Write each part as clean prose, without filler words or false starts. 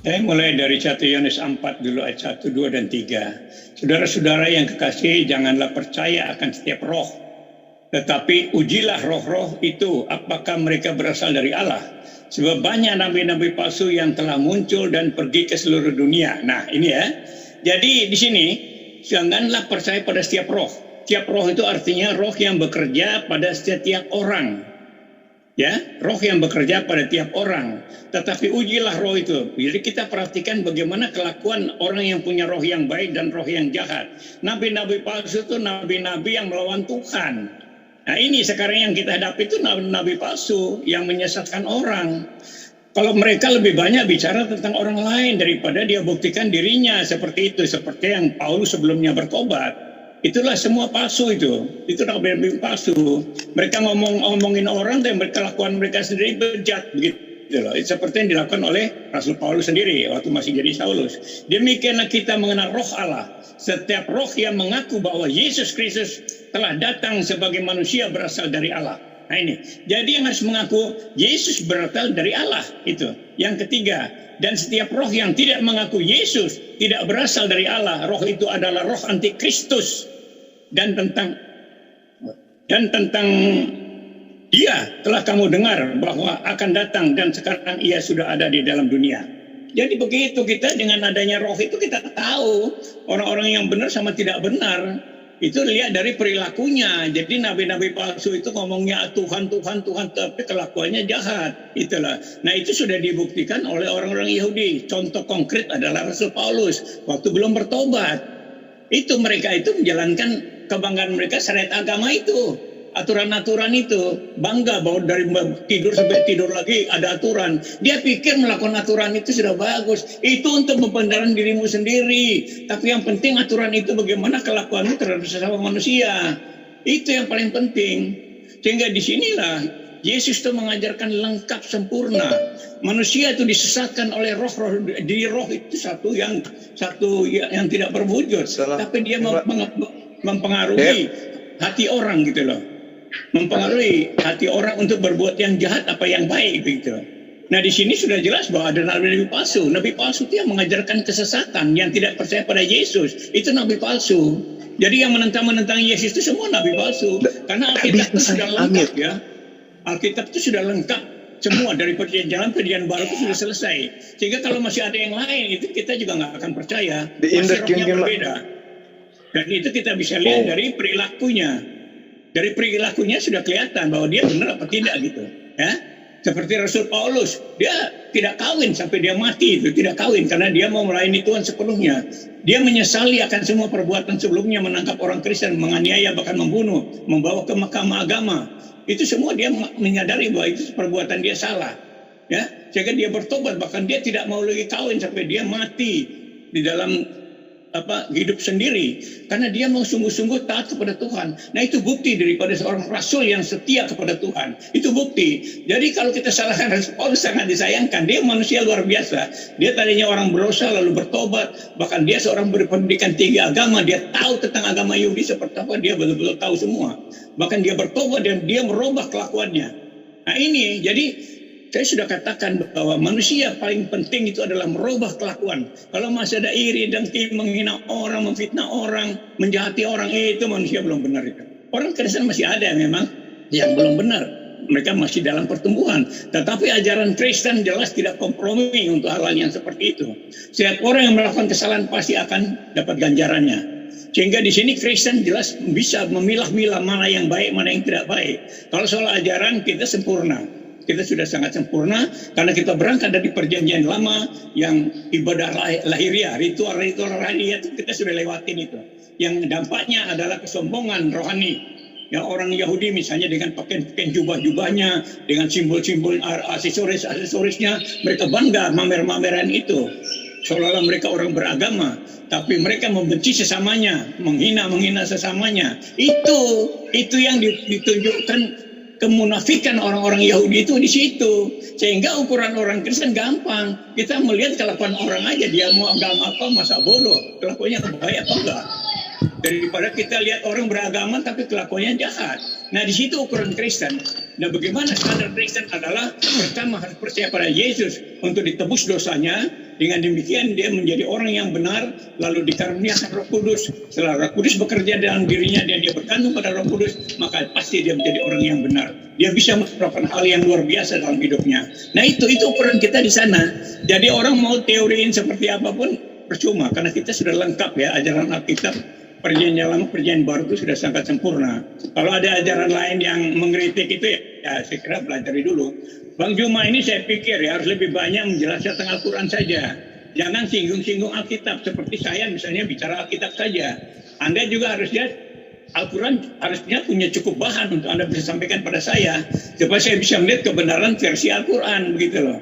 Saya mulai dari 1 Yohanes 4 dulu ayat 1, 2, dan 3. Saudara-saudara yang kekasih, janganlah percaya akan setiap roh, tetapi ujilah roh-roh itu apakah mereka berasal dari Allah. Sebab banyak nabi-nabi palsu yang telah muncul dan pergi ke seluruh dunia. Nah ini ya. Jadi di sini janganlah percaya pada setiap roh. Setiap roh itu artinya roh yang bekerja pada setiap orang. Ya, roh yang bekerja pada tiap orang. Tetapi ujilah roh itu. Jadi kita perhatikan bagaimana kelakuan orang yang punya roh yang baik dan roh yang jahat. Nabi-nabi palsu itu nabi-nabi yang melawan Tuhan. Nah ini sekarang yang kita hadapi itu nabi-nabi palsu yang menyesatkan orang. Kalau mereka lebih banyak bicara tentang orang lain daripada dia buktikan dirinya seperti itu. Seperti yang Paulus sebelumnya bertobat. Itulah semua palsu itu nabi-nabi palsu. Mereka ngomongin orang dan kelakuan mereka sendiri bejat begitu loh. Seperti yang dilakukan oleh Rasul Paulus sendiri waktu masih jadi Saulus. Demikianlah kita mengenal roh Allah. Setiap roh yang mengaku bahwa Yesus Kristus telah datang sebagai manusia berasal dari Allah. Nah ini, jadi yang harus mengaku Yesus berasal dari Allah itu. Yang ketiga, dan setiap roh yang tidak mengaku Yesus tidak berasal dari Allah, roh itu adalah roh antikristus. Dan tentang dia telah kamu dengar bahwa akan datang dan sekarang ia sudah ada di dalam dunia. Jadi begitu kita dengan adanya roh itu kita tahu orang-orang yang benar sama tidak benar. Itu lihat dari perilakunya. Jadi nabi-nabi palsu itu ngomongnya Tuhan, tapi kelakuannya jahat. Itulah. Nah itu sudah dibuktikan oleh orang-orang Yahudi. Contoh konkret adalah Rasul Paulus waktu belum bertobat. Itu mereka itu menjalankan kebanggaan mereka syariat agama itu, aturan-aturan itu, bangga bahwa dari tidur sampai tidur lagi ada aturan. Dia pikir melakukan aturan itu sudah bagus. Itu untuk pembenaran dirimu sendiri. Tapi yang penting aturan itu bagaimana kelakuanmu terhadap sesama manusia. Itu yang paling penting. Sehingga disinilah Yesus itu mengajarkan lengkap sempurna. Manusia itu disesatkan oleh roh-roh. Di roh itu satu yang tidak berwujud. Tapi dia mempengaruhi hati orang gitu loh. Mempengaruhi hati orang untuk berbuat yang jahat apa yang baik begitu. Nah di sini sudah jelas bahwa ada nabi palsu. Nabi palsu itu yang mengajarkan kesesatan, yang tidak percaya pada Yesus. Itu nabi palsu. Jadi yang menentang Yesus itu semua nabi palsu. Karena Alkitab itu sudah lengkap ya. Alkitab itu sudah lengkap semua dari perjanjian baru itu sudah selesai. Sehingga kalau masih ada yang lain itu kita juga nggak akan percaya. Masih rohnya berbeda. Dan itu kita bisa lihat dari perilakunya. Dari perilakunya sudah kelihatan bahwa dia benar apa tidak gitu. Ya, seperti Rasul Paulus, dia tidak kawin sampai dia mati itu tidak kawin karena dia mau melayani Tuhan sepenuhnya. Dia menyesali akan semua perbuatan sebelumnya, menangkap orang Kristen, menganiaya bahkan membunuh, membawa ke mahkamah agama. Itu semua dia menyadari bahwa itu perbuatan dia salah. Ya, sehingga dia bertobat bahkan dia tidak mau lagi kawin sampai dia mati di dalam hidup sendiri karena dia mau sungguh-sungguh taat kepada Tuhan. Nah itu bukti daripada seorang rasul yang setia kepada Tuhan. Itu bukti. Jadi kalau kita salahkan Rasul Paulus sangat disayangkan. Dia manusia luar biasa. Dia tadinya orang berdosa lalu bertobat. Bahkan dia seorang berpendidikan tinggi agama. Dia tahu tentang agama Yahudi seperti apa. Dia betul-betul tahu semua. Bahkan dia bertobat dan dia merubah kelakuannya. Nah ini jadi saya sudah katakan bahwa manusia paling penting itu adalah merubah kelakuan. Kalau masih ada iri, dengki, menghina orang, memfitnah orang, menjahati orang, itu manusia belum benar itu. Orang Kristen masih ada memang yang belum benar. Mereka masih dalam pertumbuhan. Tetapi ajaran Kristen jelas tidak kompromi untuk hal-hal yang seperti itu. Setiap orang yang melakukan kesalahan pasti akan dapat ganjarannya. Sehingga di sini Kristen jelas bisa memilah-milah mana yang baik, mana yang tidak baik. Kalau soal ajaran kita sempurna. Kita sudah sangat sempurna karena kita berangkat dari perjanjian lama yang ibadah lahiriah, ritual-ritual lahiriah itu kita sudah lewatin itu. Yang dampaknya adalah kesombongan rohani. Ya orang Yahudi misalnya dengan pakaian jubah-jubahnya, dengan simbol-simbol aksesorisnya, mereka bangga mamer-mameran itu. Seolah-olah mereka orang beragama, tapi mereka membenci sesamanya, menghina sesamanya. Itu yang ditunjukkan kemunafikan orang-orang Yahudi itu di situ. Sehingga ukuran orang Kristen gampang. Kita melihat kelakuan orang aja, dia mau agama apa, masa bodoh. Kelakuannya baik apa enggak. Daripada kita lihat orang beragama tapi kelakuannya jahat. Nah di situ ukuran Kristen. Nah bagaimana standar Kristen adalah pertama harus percaya pada Yesus untuk ditebus dosanya. Dengan demikian dia menjadi orang yang benar, lalu dikaruniakan Roh Kudus. Setelah Roh Kudus bekerja dalam dirinya dan dia bergantung pada Roh Kudus, maka pasti dia menjadi orang yang benar. Dia bisa melakukan hal yang luar biasa dalam hidupnya. Nah itu ukuran kita di sana. Jadi orang mau teoriin seperti apapun percuma, karena kita sudah lengkap ya, ajaran Alkitab. Perjanjian Lama, Perjanjian Baru itu sudah sangat sempurna. Kalau ada ajaran lain yang mengkritik itu ya saya kira pelajari dulu. Bang Juma ini saya pikir ya harus lebih banyak menjelaskan tentang Al-Quran saja. Jangan singgung-singgung Alkitab seperti saya misalnya bicara Alkitab saja. Anda juga harus lihat Al-Quran harusnya punya cukup bahan untuk Anda bisa sampaikan pada saya supaya saya bisa melihat kebenaran versi Al-Quran begitu loh.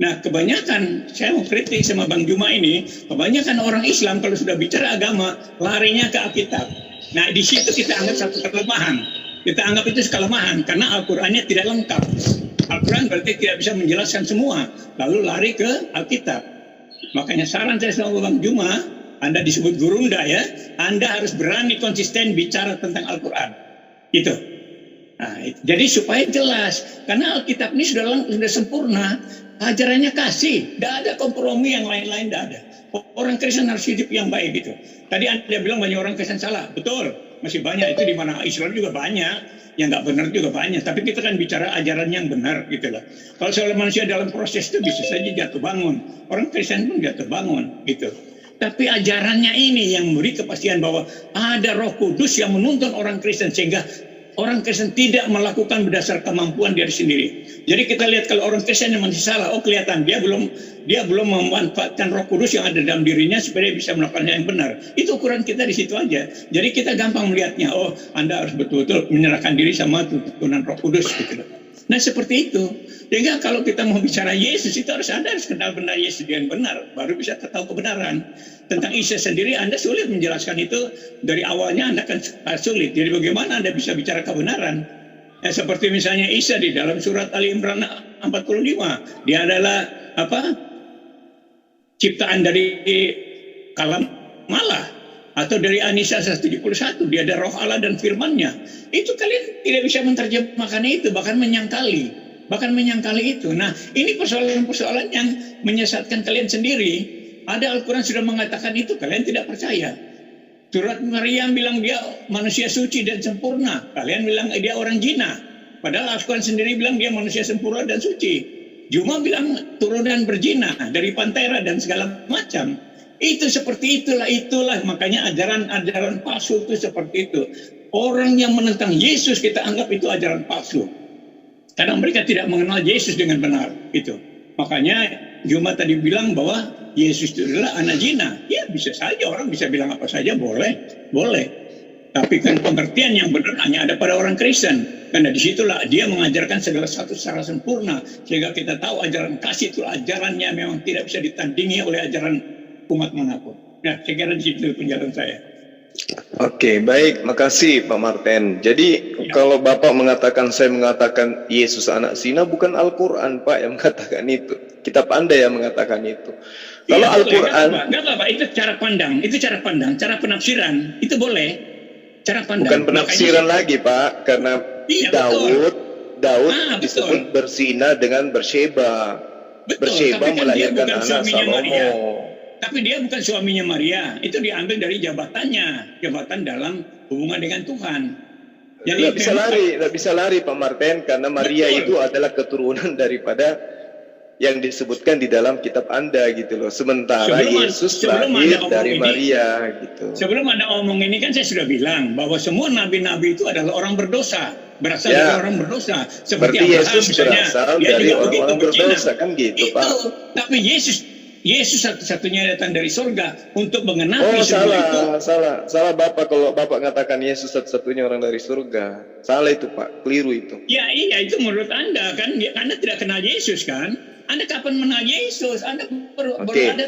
Nah kebanyakan, saya mau kritik sama Bang Juma ini, kebanyakan orang Islam kalau sudah bicara agama, larinya ke Alkitab. Nah di situ kita anggap satu kelemahan. Kita anggap itu kelemahan, karena Al-Qurannya tidak lengkap. Al-Quran berarti tidak bisa menjelaskan semua, lalu lari ke Alkitab. Makanya saran saya sama Bang Juma, Anda disebut gurunda ya, Anda harus berani konsisten bicara tentang Al-Quran. Gitu. Nah, jadi supaya jelas, karena Alkitab ini sudah sempurna, ajarannya kasih, tidak ada kompromi yang lain-lain, tidak ada. Orang Kristen harus hidup yang baik gitu. Tadi Anda bilang banyak orang Kristen salah, betul, masih banyak itu di mana Islam juga banyak, yang nggak benar juga banyak. Tapi kita kan bicara ajaran yang benar gitu lah. Kalau soal manusia dalam proses itu bisa saja jatuh bangun, orang Kristen pun jatuh bangun gitu. Tapi ajarannya ini yang memberi kepastian bahwa ada Roh Kudus yang menuntun orang Kristen sehingga orang Kristen tidak melakukan berdasar kemampuan diri sendiri. Jadi kita lihat kalau orang Kristen yang masih salah, oh kelihatan dia belum memanfaatkan Roh Kudus yang ada dalam dirinya supaya dia bisa melakukan yang benar. Itu ukuran kita di situ aja. Jadi kita gampang melihatnya. Oh, Anda harus betul-betul menyerahkan diri sama tuntunan Roh Kudus gitu. Nah seperti itu. Sehingga kalau kita mau bicara Yesus itu Anda harus kenal benar Yesus yang benar, baru bisa tahu kebenaran. Tentang Isa sendiri Anda sulit menjelaskan itu dari awalnya, Anda akan sulit. Jadi bagaimana Anda bisa bicara kebenaran? Seperti misalnya Isa di dalam surat Ali Imran 45, dia adalah ciptaan dari kalam Allah, atau dari An-Nisa 171, dia ada roh Allah dan firman-Nya. Itu kalian tidak bisa menerjemahkan itu, bahkan menyangkali itu. Nah, ini persoalan-persoalan yang menyesatkan kalian sendiri. Ada Al-Quran sudah mengatakan itu, kalian tidak percaya. Surat Maryam bilang dia manusia suci dan sempurna, kalian bilang dia orang zina. Padahal Al-Quran sendiri bilang dia manusia sempurna dan suci. Juma bilang turunan berzina dari pantera dan segala macam. Itu seperti itulah makanya ajaran palsu itu seperti itu. Orang yang menentang Yesus kita anggap itu ajaran palsu. Karena mereka tidak mengenal Yesus dengan benar. Itu. Makanya Juma tadi bilang bahwa Yesus itu adalah anak zina. Ya bisa saja orang bisa bilang apa saja, boleh. Tapi kan pengertian yang benar hanya ada pada orang Kristen. Karena disitulah dia mengajarkan segala sesuatu secara sempurna. Sehingga kita tahu ajaran kasih itu ajarannya memang tidak bisa ditandingi oleh ajaran umat manapun. Nah, saya kira di situ penjelasan saya. Oke, baik, makasih Pak Martin. Jadi kalau Bapak saya mengatakan Yesus anak zina, bukan Al-Quran Pak yang mengatakan itu. Kitab Anda yang mengatakan itu. Kalau Al-Quran, nggak apa-apa, itu cara pandang, cara penafsiran, itu boleh. Cara pandang. Bukan penafsiran lagi Pak, karena Daud disebut berzina dengan Bersyeba. Bersyeba melahirkan anak Salomo. Tapi dia bukan suaminya Maria, itu diambil dari jabatan dalam hubungan dengan Tuhan. Jadi tidak bisa lari Pak Martin, karena Maria itu adalah keturunan daripada yang disebutkan di dalam kitab Anda gitu loh. Sementara Yesus lahir dari Maria gitu. Sebelum Anda omong ini kan saya sudah bilang bahwa semua nabi-nabi itu adalah orang berdosa, berasal dari orang berdosa. Seperti Abraham Yesus misalnya, berasal dari orang berdosa kan gitu Pak. Tapi Yesus satu-satunya datang dari surga untuk mengenapi semua itu. Salah Bapak kalau Bapak mengatakan Yesus satu-satunya orang dari surga. Salah itu Pak, keliru itu. Ya iya, itu menurut Anda kan, Anda tidak kenal Yesus kan? Anda kapan mengenal Yesus? Anda baru ada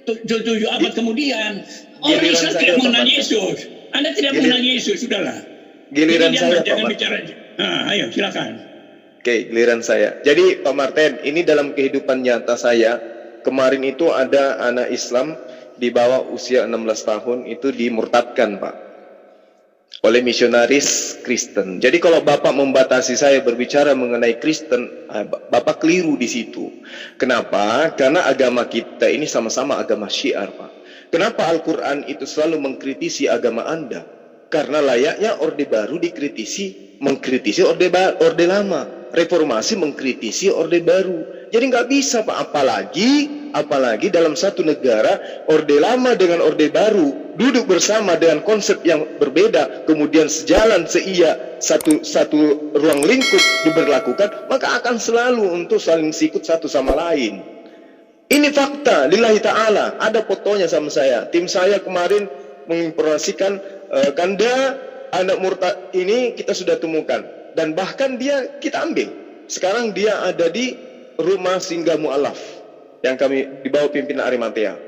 7 abad kemudian. Orang Islam tidak mengenal Yesus. Anda tidak mengenal Yesus, sudahlah. Giliran saya jangan Pak bicara. Ayo silakan. Oke, giliran saya. Jadi Pak Martin, ini dalam kehidupan nyata saya, kemarin itu ada anak Islam di bawah usia 16 tahun itu dimurtadkan Pak. oleh misionaris Kristen. Jadi kalau Bapak membatasi saya berbicara mengenai Kristen, Bapak keliru di situ. Kenapa? Karena agama kita ini sama-sama agama syiar, Pak. Kenapa Al-Quran itu selalu mengkritisi agama Anda? Karena layaknya Orde Baru mengkritisi Orde Lama. Reformasi mengkritisi Orde Baru. Jadi nggak bisa, Pak. Apalagi dalam satu negara, Orde Lama dengan Orde Baru duduk bersama dengan konsep yang berbeda, kemudian sejalan satu ruang lingkup diberlakukan, maka akan selalu untuk saling sikut satu sama lain. Ini fakta, lillahi ta'ala. Ada fotonya sama saya. Tim saya kemarin menginformasikan Kanda anak murtad ini kita sudah temukan, dan bahkan kita ambil. Sekarang dia ada di rumah singgah mu'alaf yang kami dibawa pimpinan Arimatea.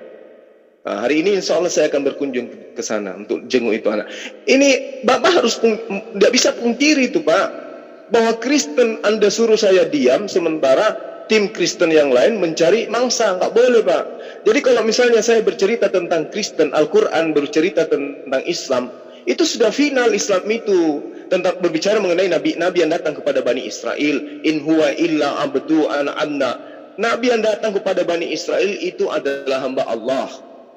Nah, hari ini insya Allah saya akan berkunjung ke sana untuk jenguk itu anak. Ini Bapak harus tidak bisa pungkiri itu, Pak, bahwa Kristen Anda suruh saya diam sementara tim Kristen yang lain mencari mangsa. Nggak boleh, Pak. Jadi kalau misalnya saya bercerita tentang Kristen, Al-Quran bercerita tentang Islam, itu sudah final Islam itu. Tentang berbicara mengenai nabi-nabi yang datang kepada Bani Israel, in huwa illa abdu an'amna. Nabi yang datang kepada Bani Israel itu adalah hamba Allah.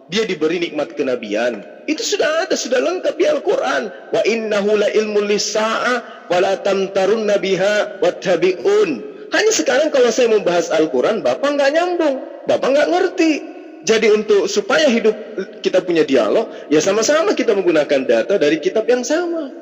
Dia diberi nikmat kenabian. Itu sudah ada, sudah lengkap di Al-Quran. Wa innahu la ilmul lisa'ah wa la tamtarun nabiha wattabi'un. Hanya sekarang kalau saya membahas Al-Quran, Bapak nggak nyambung, Bapak nggak ngerti. Jadi supaya hidup kita punya dialog, ya sama-sama kita menggunakan data dari kitab yang sama.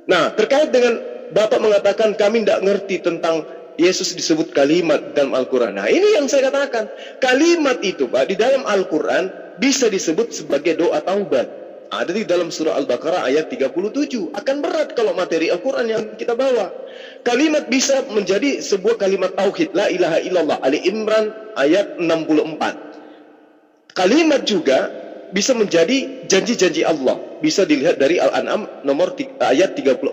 Nah, terkait dengan Bapak mengatakan kami tidak ngerti tentang Yesus disebut kalimat dalam Al-Quran. Nah, ini yang saya katakan. Kalimat itu, Pak, di dalam Al-Quran bisa disebut sebagai doa taubat. Ada di dalam surah Al-Baqarah ayat 37. Akan berat kalau materi Al-Quran yang kita bawa. Kalimat bisa menjadi sebuah kalimat tauhid, la ilaha illallah. Ali Imran ayat 64. Kalimat juga bisa menjadi janji-janji Allah. Bisa dilihat dari Al-An'am ayat 34.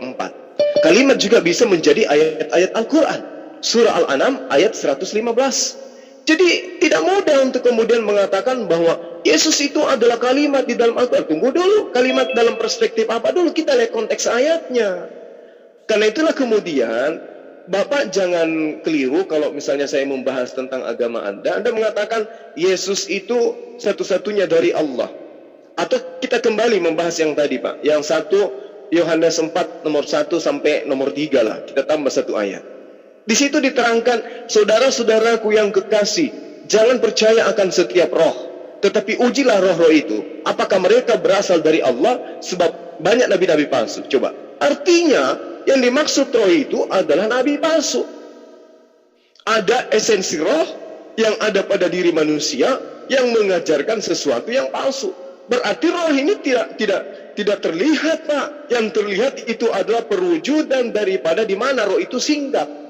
Kalimat juga bisa menjadi ayat-ayat Al-Quran. Surah Al-An'am ayat 115. Jadi tidak mudah untuk kemudian mengatakan bahwa Yesus itu adalah kalimat di dalam Al-Quran. Tunggu dulu, kalimat dalam perspektif apa dulu, kita lihat konteks ayatnya. Karena itulah kemudian Bapak jangan keliru kalau misalnya saya membahas tentang agama Anda mengatakan Yesus itu satu-satunya dari Allah. Atau kita kembali membahas yang tadi, Pak. Yang 1 Yohanes 4 nomor 1 sampai nomor 3 lah. Kita tambah satu ayat. Di situ diterangkan, saudara-saudaraku yang kekasih, jangan percaya akan setiap roh, tetapi ujilah roh-roh itu, apakah mereka berasal dari Allah, sebab banyak nabi-nabi palsu. Coba, artinya yang dimaksud roh itu adalah nabi palsu. Ada esensi roh yang ada pada diri manusia yang mengajarkan sesuatu yang palsu. Berarti roh ini tidak terlihat, Pak. Yang terlihat itu adalah perwujudan daripada di mana roh itu singgah.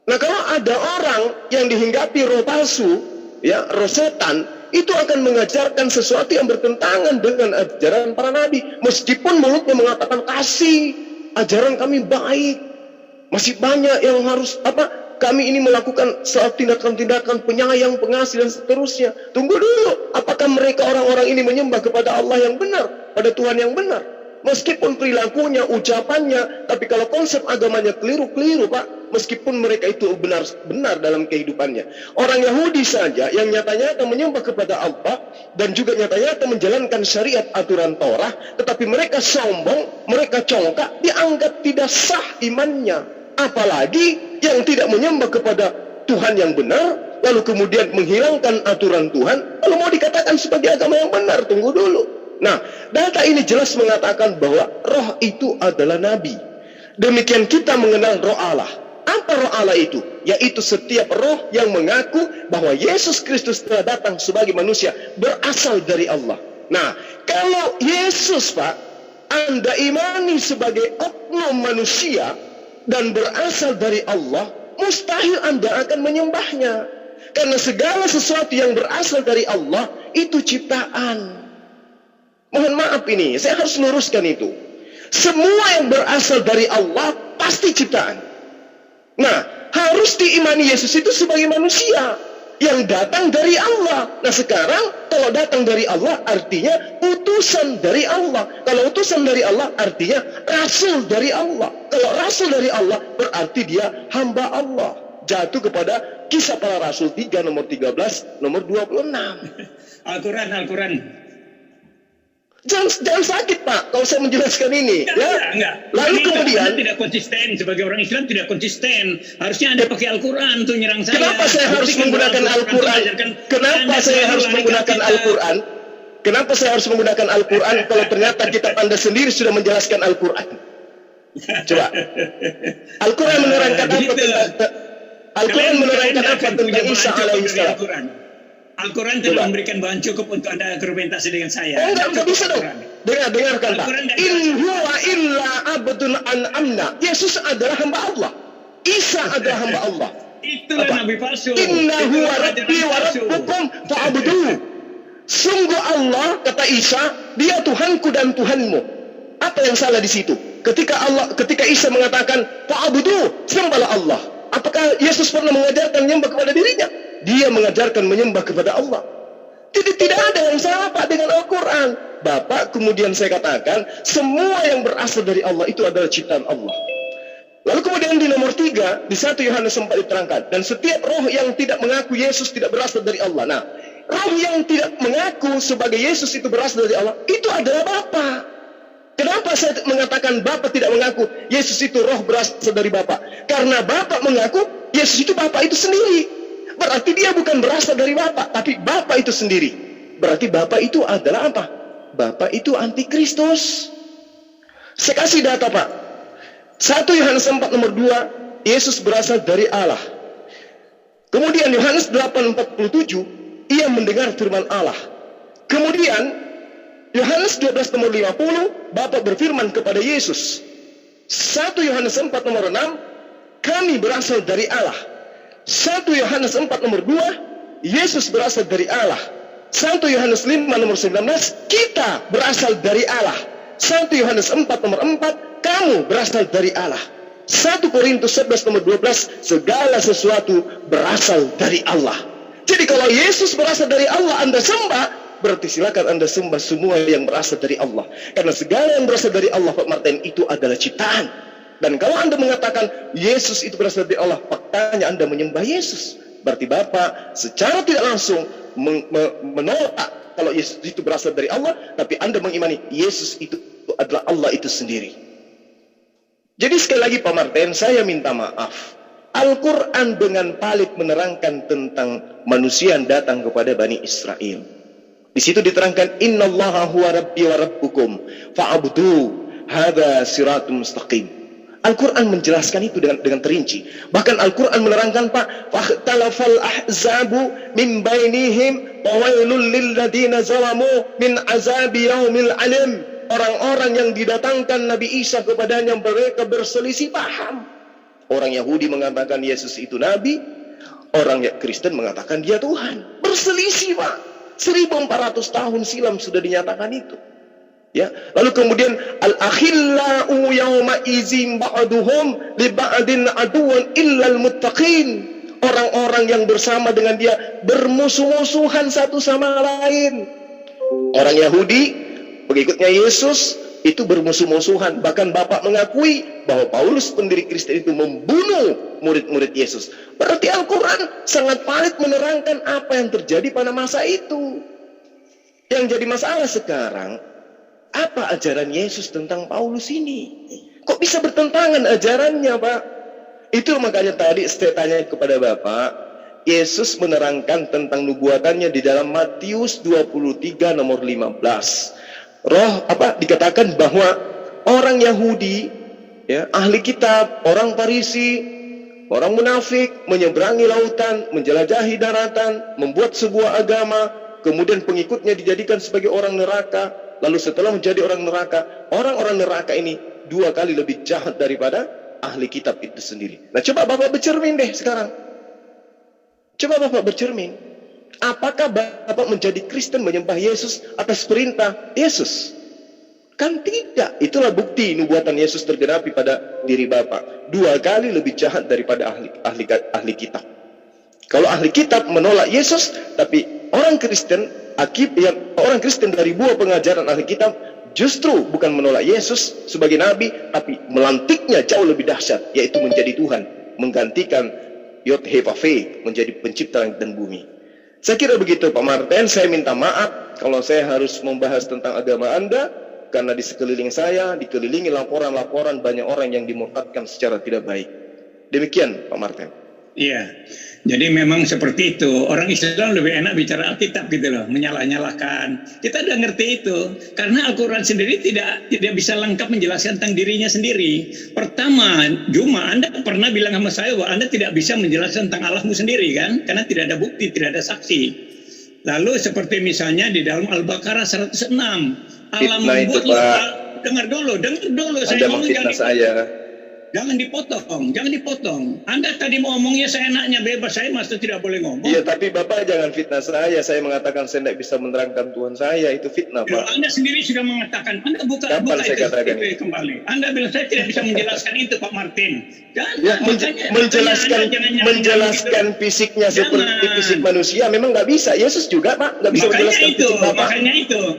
Nah, kalau ada orang yang dihinggapi roh palsu, ya, roh setan, itu akan mengajarkan sesuatu yang bertentangan dengan ajaran para nabi. Meskipun mulutnya mengatakan kasih, ajaran kami baik, masih banyak yang harus kami ini melakukan tindakan-tindakan penyayang, pengasih dan seterusnya. Tunggu dulu, apakah mereka orang-orang ini menyembah kepada Allah yang benar, pada Tuhan yang benar? Meskipun perilakunya, ucapannya, tapi kalau konsep agamanya keliru-keliru, Pak. Meskipun mereka itu benar dalam kehidupannya. Orang Yahudi saja yang nyata-nyata menyembah kepada Allah dan juga nyata-nyata menjalankan syariat aturan Torah, tetapi mereka sombong, mereka congkak, dianggap tidak sah imannya. Apalagi yang tidak menyembah kepada Tuhan yang benar, lalu kemudian menghilangkan aturan Tuhan, lalu mau dikatakan sebagai agama yang benar. Tunggu dulu. Nah, data ini jelas mengatakan bahwa roh itu adalah nabi. Demikian kita mengenal roh Allah. Apa roh Allah itu? Yaitu setiap roh yang mengaku bahwa Yesus Kristus telah datang sebagai manusia, berasal dari Allah. Nah, kalau Yesus, Pak, Anda imani sebagai oknum manusia dan berasal dari Allah, mustahil Anda akan menyembahnya. Karena segala sesuatu yang berasal dari Allah itu ciptaan. Mohon maaf ini, saya harus luruskan itu. Semua yang berasal dari Allah pasti ciptaan. Nah, harus diimani Yesus itu sebagai manusia yang datang dari Allah. Nah sekarang kalau datang dari Allah artinya utusan dari Allah. Kalau utusan dari Allah artinya rasul dari Allah. Kalau rasul dari Allah berarti dia hamba Allah. Jatuh kepada Kisah Para Rasul 3 nomor 13 nomor 26. Al-Quran. Jangan sakit Pak kalau saya menjelaskan ini. Enggak. Lalu Ini kemudian Anda tidak konsisten sebagai orang Islam, tidak konsisten. Harusnya Anda pakai Al-Quran untuk nyerang saya. kenapa saya harus Buktikan menggunakan bahwa Al-Quran? Kenapa saya harus menggunakan Al-Quran? Kenapa saya harus menggunakan Al-Quran kalau ternyata kitab Anda sendiri sudah menjelaskan Al-Quran? Coba. Al-Quran menerangkan apa tentang Al-Quran menerangkan apa tentang Isa alaihissalam? Al-Quran tidak memberikan bahan cukup untuk Anda argumentasi dengan saya. Oh enggak bisa dong. Dengarkan Pak. In huwa illa abdun an'amna. Yesus adalah hamba Allah. Isa adalah hamba Allah. Itulah Nabi palsu. Inna huwa rabbi wa rabbukum fa'buduhu. Sungguh Allah, kata Isa, dia Tuhanku dan Tuhanmu. Apa yang salah di situ? Ketika Isa mengatakan fa'buduhu, sembahlah Allah. Apakah Yesus pernah mengajarkan menyembah kepada dirinya? Dia mengajarkan menyembah kepada Allah. Tidak ada yang salah Pak dengan Al-Quran. Bapak, kemudian saya katakan, semua yang berasal dari Allah itu adalah ciptaan Allah. Lalu kemudian di nomor 3, di 1 Yohanes 4 diterangkan, dan setiap roh yang tidak mengaku Yesus tidak berasal dari Allah. Nah, roh yang tidak mengaku sebagai Yesus itu berasal dari Allah, itu adalah Bapa. Kenapa saya mengatakan Bapa tidak mengaku Yesus itu roh berasal dari Bapa? Karena Bapa mengaku Yesus itu Bapa itu sendiri. Berarti dia bukan berasal dari Bapa, tapi Bapa itu sendiri. Berarti Bapa itu adalah apa? Bapa itu antikristus. Saya kasih data Pak. 1 Yohanes 4 nomor 2, Yesus berasal dari Allah. Kemudian Yohanes 8:47, ia mendengar firman Allah. Kemudian Yohanes 12 nomor 50, Bapa berfirman kepada Yesus. 1 Yohanes 4 nomor 6, kami berasal dari Allah. 1 Yohanes 4 nomor 2, Yesus berasal dari Allah. 1 Yohanes 5 nomor 19, kita berasal dari Allah. 1 Yohanes 4 nomor 4, kamu berasal dari Allah. 1 Korintus 11 nomor 12, segala sesuatu berasal dari Allah. Jadi kalau Yesus berasal dari Allah Anda sembah, berarti silakan Anda sembah semua yang berasal dari Allah. Karena segala yang berasal dari Allah Pak Martin itu adalah ciptaan. Dan kalau Anda mengatakan Yesus itu berasal dari Allah, faktanya Anda menyembah Yesus. Berarti Bapa secara tidak langsung menolak kalau Yesus itu berasal dari Allah, tapi Anda mengimani Yesus itu adalah Allah itu sendiri. Jadi sekali lagi Pak Martin, saya minta maaf. Al-Quran dengan palit menerangkan tentang manusia yang datang kepada Bani Israel. Di situ diterangkan innallaha huwa rabbi wa rabbukum fa'budu hadza siratun mustaqim. Al-Quran menjelaskan itu dengan terinci. Bahkan Al-Quran menerangkan Pak, fahtalafal ahzabu min bainihim wa wailul lil ladzina zalamu min azabi yaumil alim. Orang-orang yang didatangkan Nabi Isa kepadanya mereka berselisih paham. Orang Yahudi mengatakan Yesus itu nabi, orang Kristen mengatakan dia Tuhan. Berselisih Pak. 1400 tahun silam sudah dinyatakan itu. Ya, lalu kemudian al-akhillau yawma izin ba'duhum li ba'din aduwan illal muttaqin. Orang-orang yang bersama dengan dia bermusuh-musuhan satu sama lain. Orang Yahudi, pengikutnya Yesus itu bermusuh-musuhan. Bahkan Bapak mengakui bahwa Paulus pendiri Kristen itu membunuh murid-murid Yesus. Berarti Al-Quran sangat valid menerangkan apa yang terjadi pada masa itu. Yang jadi masalah sekarang, apa ajaran Yesus tentang Paulus ini? Kok bisa bertentangan ajarannya, Pak? Itu makanya tadi saya tanya kepada Bapak, Yesus menerangkan tentang nubuatannya di dalam Matius 23 nomor 15. Dikatakan bahwa orang Yahudi, ya, ahli kitab, orang Farisi, orang munafik menyeberangi lautan, menjelajahi daratan, membuat sebuah agama, kemudian pengikutnya dijadikan sebagai orang neraka. Lalu setelah menjadi orang orang-orang neraka ini 2 kali lebih jahat daripada ahli kitab itu sendiri. Nah, coba Bapak bercermin deh sekarang. Coba Bapak bercermin. Apakah Bapak menjadi Kristen menyembah Yesus atas perintah Yesus? Kan tidak. Itulah bukti nubuatan Yesus tergenapi pada diri Bapak. 2 kali lebih jahat daripada ahli kitab. Kalau ahli kitab menolak Yesus, tapi orang Kristen orang Kristen dari buah pengajaran ahli kitab justru bukan menolak Yesus sebagai nabi, tapi melantiknya jauh lebih dahsyat, yaitu menjadi Tuhan, menggantikan Yod He Vav He, menjadi pencipta langit dan bumi. Saya kira begitu Pak Martin. Saya minta maaf kalau saya harus membahas tentang agama Anda, karena di sekeliling saya dikelilingi laporan-laporan banyak orang yang dimurtadkan secara tidak baik. Demikian Pak Martin. Iya, jadi memang seperti itu. Orang Islam lebih enak bicara Alkitab gitu loh, menyalah-nyalahkan. Kita udah ngerti itu, karena Al-Quran sendiri tidak bisa lengkap menjelaskan tentang dirinya sendiri. Pertama, Juma, Anda pernah bilang sama saya bahwa Anda tidak bisa menjelaskan tentang Allahmu sendiri kan, karena tidak ada bukti, tidak ada saksi. Lalu seperti misalnya di dalam Al-Baqarah 106, Allah membuat dengar dulu. Anda memfitnah saya. Jangan dipotong. Anda tadi mau ngomongnya seenaknya, bebas. Saya masih tidak boleh ngomong. Iya, tapi Bapak jangan fitnah saya. Saya mengatakan saya tidak bisa menerangkan Tuhan saya. Itu fitnah, Pak. Anda sendiri sudah mengatakan. Anda buka itu kembali. Anda bilang saya tidak bisa menjelaskan itu, Pak Martin. Menjelaskan fisiknya seperti fisik manusia memang nggak bisa. Yesus juga, Pak, nggak bisa menjelaskan fisik Bapak.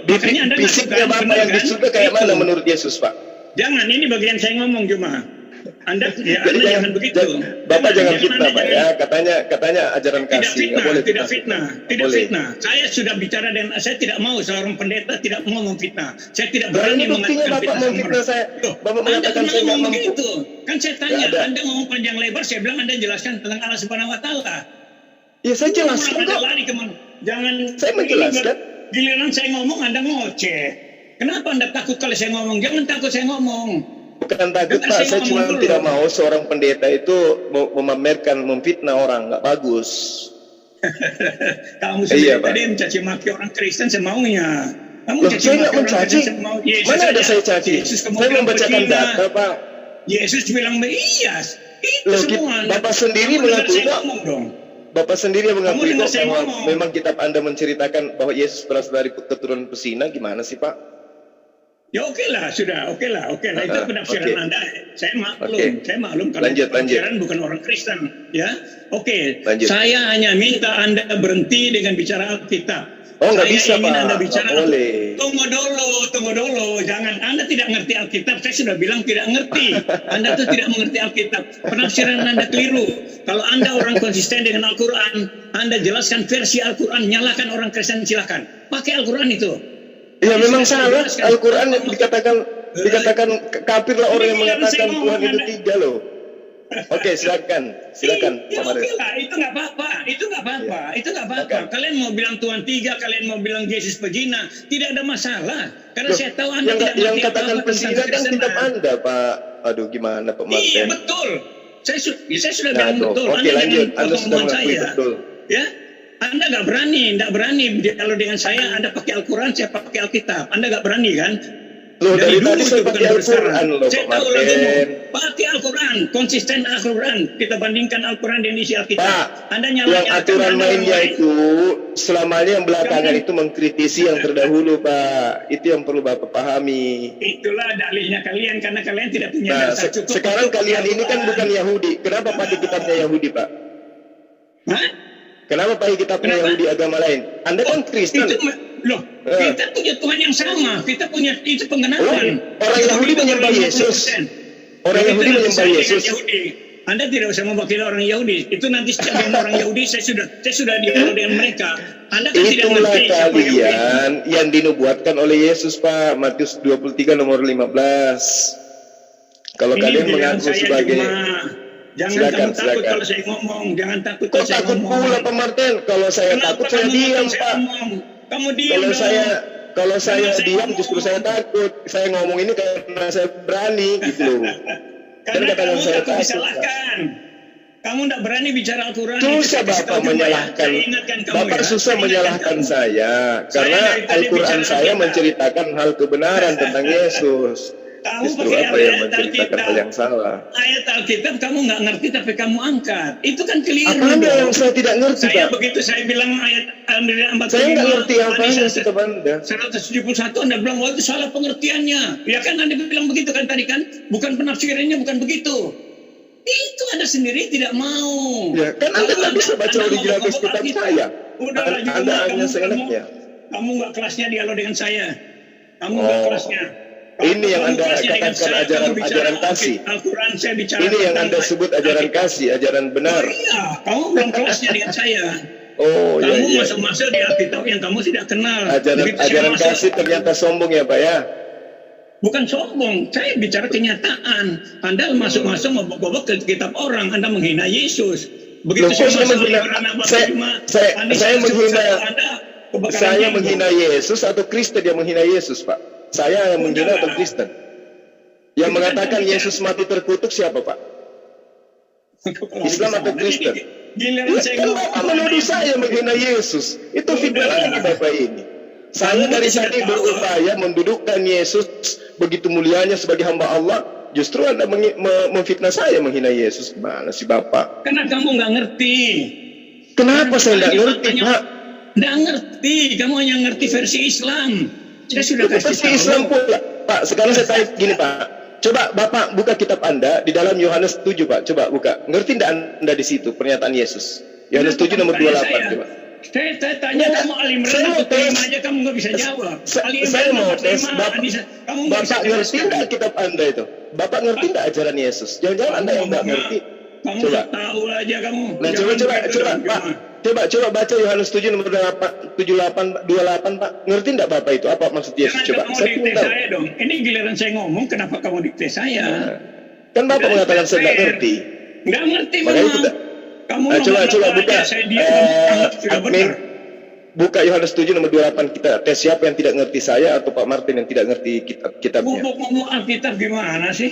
Makanya Anda fisiknya Bapak yang di surga kayak mana menurut Yesus, Pak? Jangan, ini bagian saya ngomong cuma. Anda jangan begitu. Bapak jangan fitnah, Pak ya. Katanya ajaran kasih. Tidak fitnah. Saya sudah bicara dan saya tidak mau seorang pendeta tidak mau memfitnah. Saya tidak berani mengatakan Bapak memfitnah saya. Bapak mengatakan saya nggak mampu. Begitu. Kan saya tanya, Anda ngomong panjang lebar, saya bilang Anda jelaskan tentang Allah Subhanahu Wa Taala. Ya saya jelaskan kok. Jangan. Saya menjelaskan. Giliran saya ngomong Anda ngoceh. Kenapa Anda takut kalau saya ngomong? Jangan takut saya ngomong. Bukan takut Pak, saya cuma tidak mau seorang pendeta itu memamerkan, memfitnah orang, nggak bagus. Kamu sendiri tadi mencaci maki orang Kristen semaunya. Kamu saya nggak mencaci. Mana ada saya caci? Saya membacakan data, Pak. Yesus bilang iya. Itu semua. Bapak sendiri mengaku kok. Bapak sendiri mengakui kok bahwa memang kitab Anda menceritakan bahwa Yesus berasal dari keturunan pesina. Gimana sih, Pak? Ya oke lah, itu penafsiran Anda. Saya maklum kalau penafsiran bukan orang Kristen, ya. Oke. Saya hanya minta Anda berhenti dengan bicara Alkitab. Nggak bisa, Pak. Anda bicara boleh. Tunggu dulu. Jangan, Anda tidak ngerti Alkitab. Saya sudah bilang tidak ngerti. Anda tuh tidak mengerti Alkitab. Penafsiran Anda keliru. Kalau Anda orang konsisten dengan Al-Quran, Anda jelaskan versi Al-Quran, nyalakan orang Kristen, silakan. Pakai Al-Quran itu. Ya memang salah. Al-Quran dikatakan kafir lah orang yang mengatakan Tuhan itu tiga loh. Oke, silakan Pak Maris. Itu nggak apa-apa. Kalian mau bilang Tuhan tiga, kalian mau bilang Yesus pezina, tidak ada masalah. Karena saya tahu Anda tidak yang katakan pezina kan kitab Anda, Pak. Aduh, gimana Pak Martin? Iya betul. Saya sudah bilang betul. Oke, lanjut. Anda sudah mengakui betul. Ya. Anda nggak berani kalau dengan saya Anda pakai Al-Quran, saya pakai Alkitab. Anda nggak berani kan? Loh, dari tadi saya pakai Al-Quran loh, Pak Martin. Pakai Al-Quran, konsisten Al-Quran. Kita bandingkan Al-Quran dan isi Alkitab. Pak, Anda yang aturan mainnya itu selamanya yang belakangan itu mengkritisi yang terdahulu, Pak. Itu yang perlu Bapak pahami. Itulah dalihnya kalian, karena kalian tidak punya dasar cukup. Sekarang kalian ini kan bukan Yahudi. Kenapa pakai kitabnya Yahudi, Pak? Hah? Kenapa pakai kitabnya Yahudi agama lain? Anda kan Kristen. Kita punya Tuhan yang sama. Kita punya itu pengenalan. Orang Yahudi menyembah Yesus. Orang Yahudi menyembah Yesus. Anda tidak usah mewakili orang Yahudi. Itu nanti setiap orang Yahudi saya sudah dialog dengan mereka. Anda kan tidak mengerti siapa kalian yang dinubuatkan oleh Yesus, Pak. Matius 23 nomor 15. Kalau kalian mengaku sebagai Jangan takut kalau saya ngomong. Jangan takut kalau saya ngomong. Takut pula Pak Martin. Kalau saya takut saya diam, Pak. Kamu diam. Kalau saya diam justru saya takut. Saya ngomong ini karena saya berani gitu loh. Karena kamu takut disalahkan. Kamu tidak berani bicara Al-Quran. Susah Bapak menyalahkan. Bapak susah menyalahkan saya. Karena Al-Quran saya menceritakan hal kebenaran tentang Yesus. Kamu justru pakai apa yang menceritakan hal yang salah. Ayat Alkitab kamu nggak ngerti tapi kamu angkat. Itu kan keliru. Apa yang saya tidak ngerti, Pak? Begitu saya bilang ayat saya nggak ngerti apa yang kitab Anda. 171 Anda bilang, wah itu salah pengertiannya. Ya kan Anda bilang begitu kan tadi kan? Bukan penafsirannya, bukan begitu. Itu Anda Anda sendiri tidak mau. Ya, kan Anda nggak bisa baca original teks kitab saya. Udahlah, Anda hanya seenaknya. Kamu nggak kelasnya dialog dengan saya. Kamu nggak kelasnya. Ini yang Anda katakan ajaran kasih. Al-Quran saya bicara. Ini yang Anda sebut ajaran kasih, ajaran benar. Iya, kamu belum kelasnya dengan saya. Oh iya. Kamu masuk-masuk di Alkitab yang kamu tidak kenal. Ajaran kasih ternyata sombong ya Pak ya. Bukan sombong, saya bicara kenyataan. Anda masuk-masuk membobok ke kitab orang, Anda menghina Yesus. Begitu saya menghina Yesus atau Kristen yang menghina Yesus, Pak? Saya yang menghina atau Kristen? Yang mengatakan Yesus mati terkutuk siapa, Pak? Islam atau Kristen? Bapak menuduh saya menghina Yesus. Itu fitnah lagi Bapak ini. Saya dari tadi berupaya mendudukkan Yesus begitu mulianya sebagai hamba Allah. Justru Anda memfitnah saya menghina Yesus. Mana sih Bapak? Karena kamu nggak ngerti. Kenapa saya nggak ngerti, Pak? Nggak ngerti. Kamu hanya ngerti versi Islam. Saya sudah kasih versi Islam pula. Pak, sekarang saya tanya gini, Pak. Coba Bapak buka kitab Anda di dalam Yohanes 7, Pak. Coba buka. Ngerti nggak Anda di situ pernyataan Yesus? Yohanes 7 nomor 28, coba. Saya tanya kamu alimran atau terima aja, kamu nggak bisa jawab. Saya mau tes, Bapak ngerti nggak kitab Anda itu? Bapak ngerti nggak ajaran Yesus? Jangan-jangan Anda yang nggak ngerti. Kamu coba tahu aja kamu. Nah, Pak. Coba baca Yohanes 7 nomor 28, Pak. Ngerti enggak Bapak itu? Apa maksud Yesus? Coba. Saya dikte saya dong. Ini giliran saya ngomong, kenapa kamu dikte saya? Kan Bapak mengatakan saya enggak ngerti. Enggak ngerti memang. Kamu coba buka. Buka Yohanes 7 nomor 28, kita tes siapa yang tidak ngerti, saya atau Pak Martin yang tidak ngerti kitabnya. Mau Alkitab gimana sih?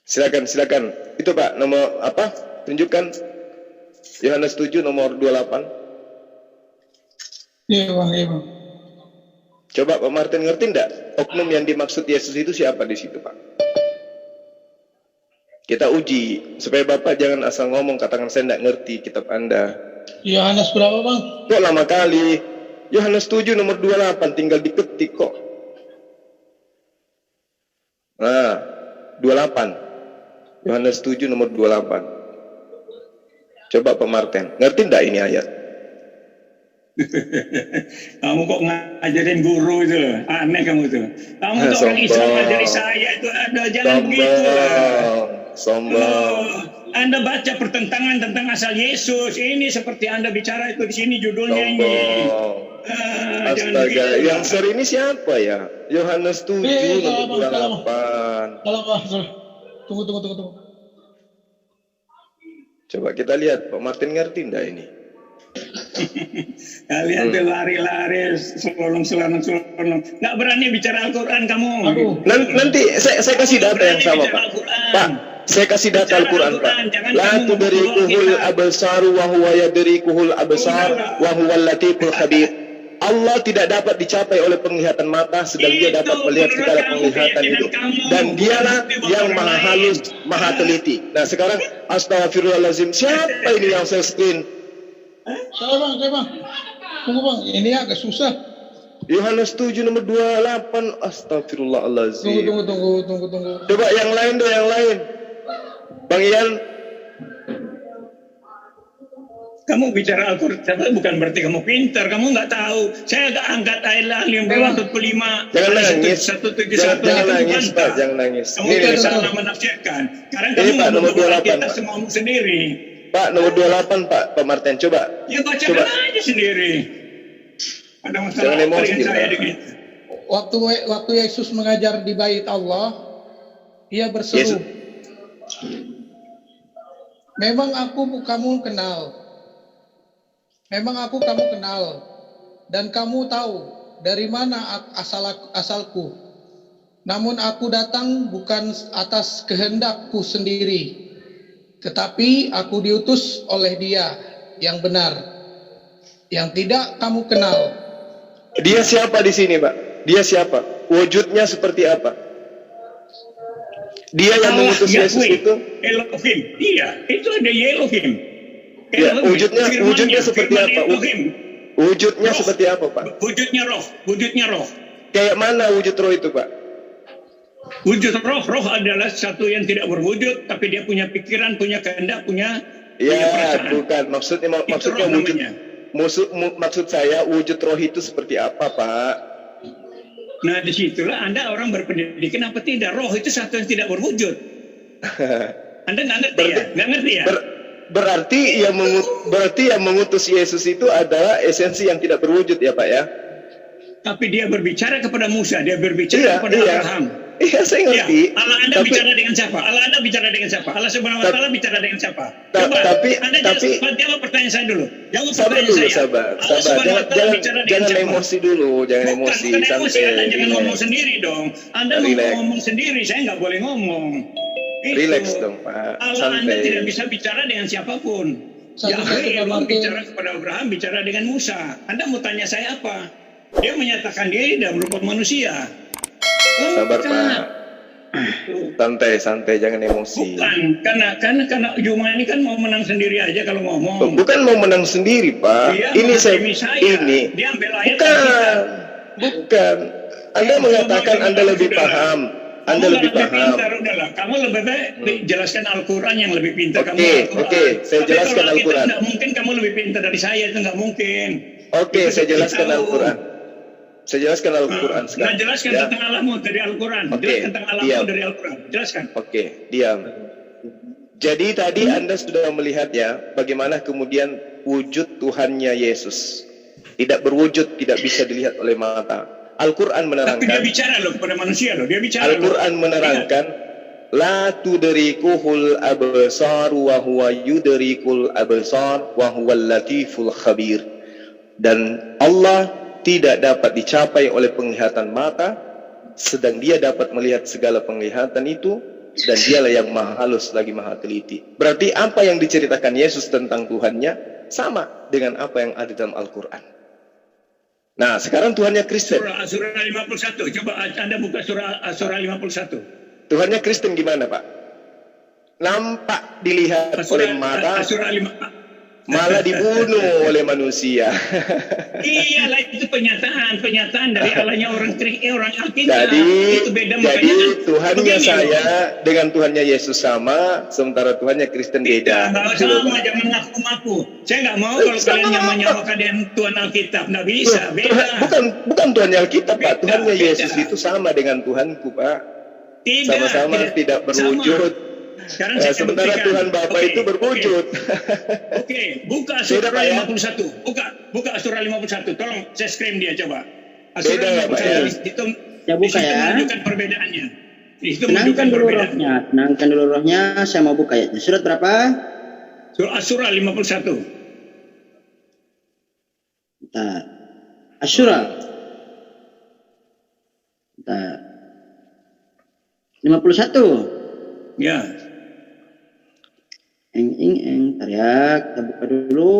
Silakan. Itu Pak, nomor apa? Tunjukkan Yohanes 7 nomor 28. Iya Bang. Coba Pak Martin ngerti enggak oknum yang dimaksud Yesus itu siapa di situ, Pak? Kita uji supaya Bapak jangan asal ngomong katakan saya enggak ngerti kitab Anda. Yohanes berapa Bang? Kok lama kali? Yohanes 7 nomor 28 tinggal diketik kok. Nah, 28. Yohanes 7 nomor 28. Coba Pak Martin, ngerti enggak ini ayat? Kamu kok ngajarin guru itu, aneh kamu itu. Kamu tuh orang Islam ngajari saya itu, jangan begitu. Sombong. Anda baca pertentangan tentang asal Yesus. Ini seperti Anda bicara itu di sini judulnya ini. Astaga, yang seri ini siapa ya? Yohanes 7 nomor 28. Tunggu. Coba kita lihat, Pak Martin ngerti enggak ini? Kalian tuh lari-lari, selolong. Nggak berani bicara Al-Quran kamu. Nanti saya kasih data yang sama, Pak. Pak, saya kasih data Al-Quran, Pak. La tudrikuhul absaru wa huwa yadrikuhul absar wa huwal latiful khabir. Allah tidak dapat dicapai oleh penglihatan mata, sedang dia dapat melihat segala penglihatan itu. Dan dialah yang maha halus, maha teliti. Nah sekarang, astagfirullahaladzim, siapa ini yang saya screen? Saya bang. Tunggu Bang, ini agak susah. Yohanes 7 nomor 28, astagfirullahaladzim. Tunggu. Coba yang lain dong, yang lain. Bang Ian. Kamu bicara Al-Quran bukan berarti kamu pintar, kamu nggak tahu. Saya nggak angkat ayat 45. Jangan nangis. 171. Jangan nangis. Kamu tidak salah menafsirkan. Karena kamu Pak, nomor 28, kita semuamu sendiri. Pak, nomor 28, Pak Martin, coba. Ya bacakan aja sendiri. Ada masalah dengan saya dengan Waktu Yesus mengajar di bait Allah, ia berseru, Memang aku kamu kenal, dan kamu tahu dari mana asalku. Namun aku datang bukan atas kehendakku sendiri, tetapi aku diutus oleh Dia yang benar, yang tidak kamu kenal. Dia siapa di sini, Pak? Dia siapa? Wujudnya seperti apa? Dia yang mengutus Yesus itu? Elohim. Iya, itu ada Elohim. Ya, wujudnya seperti apa? Wujudnya seperti apa, Pak? Wujudnya roh. Kayak mana wujud roh itu, Pak? Wujud roh, roh adalah satu yang tidak berwujud, tapi dia punya pikiran, punya kehendak, punya Ya, perasaan. bukan. Maksudnya Itu roh wujud. namanya. Maksud saya wujud roh itu seperti apa, Pak? Nah, disitulah Anda orang berpendidikan apa tidak? Roh itu satu yang tidak berwujud. Anda nggak ngerti ya? Nggak ngerti ya? Berarti yang mengutus Yesus itu adalah esensi yang tidak berwujud ya, Pak ya? Tapi dia berbicara kepada Musa, dia berbicara kepada Abraham. Iya, saya ngerti. Allah Anda bicara dengan siapa? Allah Anda bicara dengan siapa? Allah Subhanahu wa taala bicara dengan siapa? Coba, Anda jawab pertanyaan saya dulu. Jawab pertanyaan saya. Sabar. Jangan emosi dulu, jangan emosi. Bukan emosi, Anda jangan relax. ngomong sendiri dong. Anda mau ngomong sendiri, saya nggak boleh ngomong. Relax dong, Pak. Allah Anda tidak bisa bicara dengan siapapun. Yahweh Allah bicara kepada Abraham, bicara dengan Musa. Anda mau tanya saya apa? Dia menyatakan dia tidak berupa manusia. Sabar, Pak. Santai, jangan emosi. Bukan, karena Juma ini kan mau menang sendiri aja kalau ngomong. Bukan mau menang sendiri, Pak. Dia Ini dia ambil ayat bukan. Anda mengatakan Anda lebih paham. Anda lebih paham. Pintar, udahlah. Kamu lebih baik jelaskan Al-Quran yang lebih pintar. Oke, saya jelaskan Al-Quran. Tidak mungkin kamu lebih pintar dari saya, itu nggak mungkin. Oke, saya jelaskan Al-Quran. Saya jelaskan Al-Quran sekarang. Nah, jelaskan tentang Allahmu dari Al-Quran. Jelaskan tentang Allahmu dari Al-Quran. Jelaskan. Oke, diam. Jadi tadi Anda sudah melihat ya, bagaimana kemudian wujud Tuhannya Yesus. Tidak berwujud, tidak bisa dilihat oleh mata. Al-Quran menerangkan. Tapi dia bicara loh kepada manusia loh. Dia bicara. Al-Quran menerangkan. La tudrikuhul absar wa huwa yudrikul absar wa huwal latiful khabir. Dan Allah tidak dapat dicapai oleh penglihatan mata, sedang dia dapat melihat segala penglihatan itu, dan dialah yang maha halus lagi maha teliti. Berarti apa yang diceritakan Yesus tentang Tuhannya sama dengan apa yang ada dalam Al-Quran. Nah, sekarang Tuhannya Kristen. Surah 51. Coba Anda buka surah 51. Tuhannya Kristen gimana, Pak? Nampak dilihat oleh mata, malah dibunuh oleh manusia. Iyalah, itu penyataan dari Allahnya orang Alkitab. Itu beda. Jadi Tuhannya saya dengan Tuhannya Yesus sama, sementara Tuhannya Kristen beda. Nggak sama, jangan ngaku-ngaku. Saya nggak mau kalau kalian nyamakan dengan Tuhan Alkitab, nggak bisa. Beda. Bukan Tuhannya Alkitab, Pak. Tuhannya Yesus itu sama dengan Tuhanku, Pak. Sama-sama tidak berwujud. Sementara Tuhan Bapa itu berwujud. Oke, buka surah 51. Buka surah 51. Tolong saya screen dia coba. Surah 51 itu menunjukkan perbedaannya. Tenangkan dulu rohnya. Saya mau buka ya. Surat berapa? Surah 51. Bentar. Asyura. Bentar. 51. Ya. Bentar ya, kita buka dulu.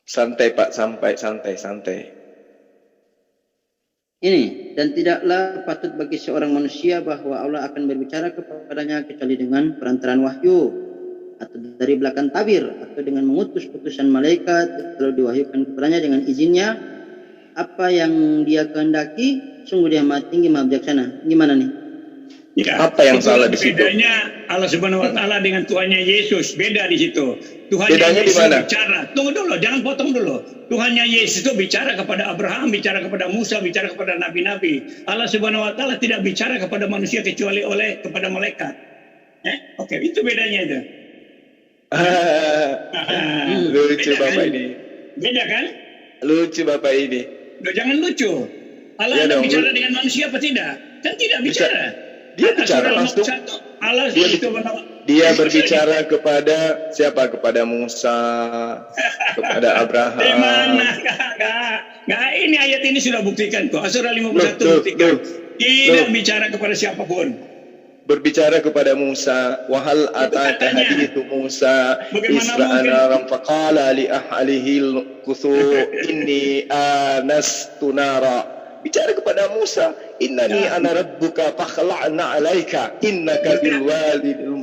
Santai, Pak, santai. Ini, dan tidaklah patut bagi seorang manusia bahwa Allah akan berbicara kepadanya kecuali dengan perantaraan wahyu, atau dari belakang tabir, atau dengan mengutus putusan malaikat, lalu diwahyukan kepadanya dengan izinnya. Apa yang dia kehendaki, sungguh dia maha tinggi, maha bijaksana. Gimana nih? Ya, apa yang salah di situ? Bedanya Allah Subhanahu wa taala dengan Tuhannya Yesus, beda di situ. Tuhannya bedanya Yesus di mana? bicara. Tunggu dulu, jangan potong dulu. Tuhannya Yesus itu bicara kepada Abraham, bicara kepada Musa, bicara kepada nabi-nabi. Allah Subhanahu wa taala tidak bicara kepada manusia kecuali kepada malaikat. Oke, itu bedanya itu. Lucu beda, Bapak kan? ini. Beda kan? Lucu Bapak ini. Loh, jangan lucu. Allah Ya bicara dengan manusia apa tidak? Kan tidak bicara. Dia bicara langsung. Dia berbicara kepada siapa? Kepada Musa, kepada Abraham. Di mana? Nggak, ini ayat ini sudah buktikan kok. Surah 51 buktikan. Tidak bicara kepada siapapun. Berbicara kepada Musa, wahal ataka hadithu Musa isra'ana faqala li ahlihi al-kuthu inni anastu nara Bicara kepada Musa, innani ana rabbuka fakhla'na 'alaika innaka bil walidil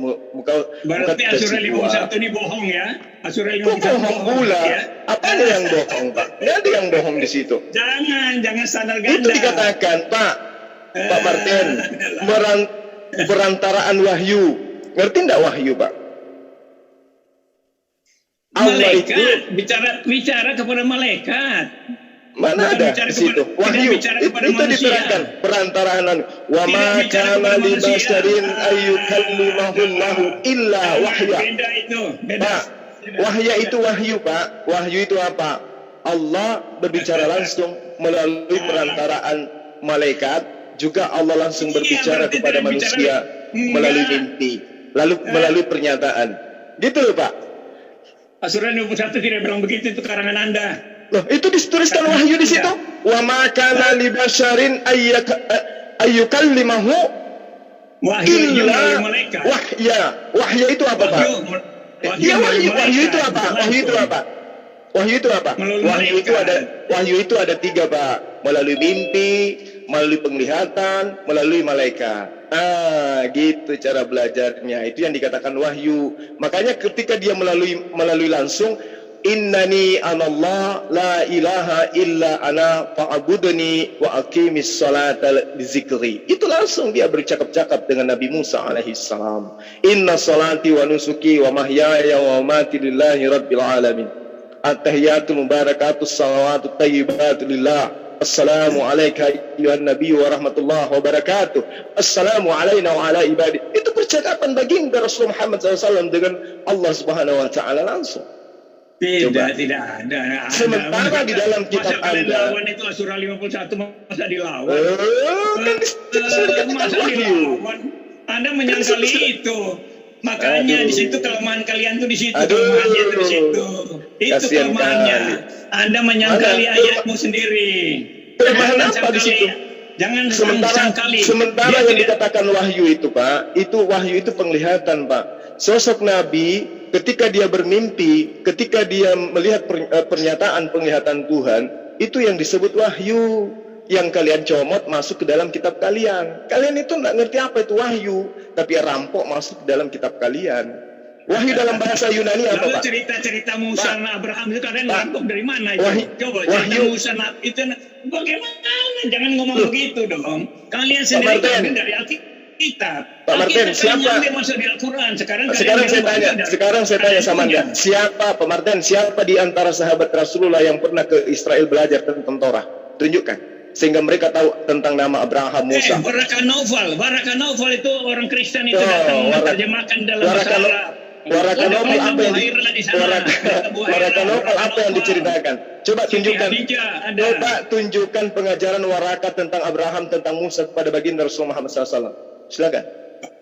Berarti Asyura 51 ini bohong ya? Asyura 51 bohong pula. ya? Apa yang bohong, Pak? Nggak ada yang bohong di situ. Jangan standar ganda. Itu dikatakan, Pak Martin, perantaraan wahyu. Ngerti enggak wahyu, Pak? Allah itu bicara kepada malaikat. mana Bukan ada di situ wahyu itu diterangkan perantaraan wa ma kana li basharin ayyukallimahullahu illa wahya. Beda itu, beda. Pak, wahya itu wahyu, Pak. Wahyu itu apa? Allah berbicara langsung melalui perantaraan malaikat, juga Allah langsung berbicara kepada manusia melalui mimpi, lalu melalui pernyataan. Gitu loh, Pak. Asyura 21 tidak bilang begitu, itu karangan Anda. Loh, itu dituliskan wahyu di situ. Wa ma kana li basharin ayyukallimahu illa wahya. Wahya itu apa, Pak? Wahyu itu apa? Wahyu itu apa? Wahyu itu ada 3, Pak. Melalui mimpi, melalui penglihatan, melalui malaikat. Gitu cara belajarnya. Itu yang dikatakan wahyu. Makanya ketika dia melalui langsung, innani anallah la ilaha illa ana fa'budni wa aqimis salata li zikri. Itu langsung dia bercakap-cakap dengan Nabi Musa alaihi salam. Inna salati wa nusuki wa mahyaya wa mamati lillahi rabbil alamin. At-tahiyatu mubarakatus salawatu tayyibatu lillah. Assalamu alayka ayyuhan nabiy wa rahmatullahi wa barakatuh. Assalamu alayna wa ala ibadi. Itu percakapan baginda Rasulullah Muhammad SAW dengan Allah Subhanahu wa taala langsung. Tidak ada. Sementara di dalam kitab Anda itu Asyura 51 masa dilawan. Masa dilawan. Anda menyangkali itu. Makanya di situ kelemahan kalian tuh di situ, kelemahannya tuh di situ. Itu kelemahannya. Anda menyangkali ayatmu sendiri. Kelemahan apa di situ? Jangan sangkali. Sementara yang dikatakan wahyu itu, Pak, itu wahyu itu penglihatan, Pak. Sosok Nabi ketika dia bermimpi, ketika dia melihat pernyataan penglihatan Tuhan, itu yang disebut wahyu. Yang kalian comot masuk ke dalam kitab kalian. Kalian itu enggak ngerti apa itu wahyu, tapi rampok masuk ke dalam kitab kalian. Wahyu dalam bahasa Yunani apa, Pak? Cerita-cerita Musa dan Abraham itu kalian rampok dari mana itu? Coba cerita Musa itu bagaimana? Jangan ngomong begitu dong. Kalian sendiri kan dari Alkitab. Pak Martin, siapa? Sekarang saya tanya sama Anda. Siapa, Pak Martin, siapa di antara sahabat Rasulullah yang pernah ke Israel belajar tentang Torah? Tunjukkan. Sehingga mereka tahu tentang nama Abraham, Musa. Baraka Naufal itu orang Kristen itu datang menerjemahkan dalam bahasa Arab. Waraka Naufal apa yang diceritakan? Coba tunjukkan. Coba tunjukkan pengajaran Waraka tentang Abraham, tentang Musa kepada baginda Rasulullah Muhammad SAW. Silakan.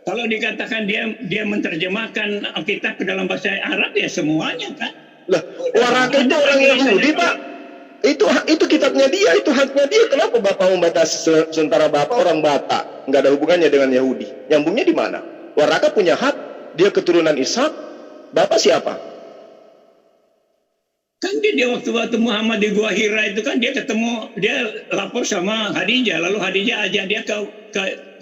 Kalau dikatakan dia menerjemahkan Alkitab ke dalam bahasa Arab, ya semuanya kan. Lah, Waraka itu orang Yahudi, Pak. Itu kitabnya dia, itu haknya dia. Kenapa Bapak membatasi sementara Bapak orang Batak? Nggak ada hubungannya dengan Yahudi. Nyambungnya di mana? Waraka punya hak, dia keturunan Ishak. Bapak siapa? Kan dia waktu Muhammad di Gua Hira itu kan dia lapor sama Khadijah, lalu Khadijah ajak dia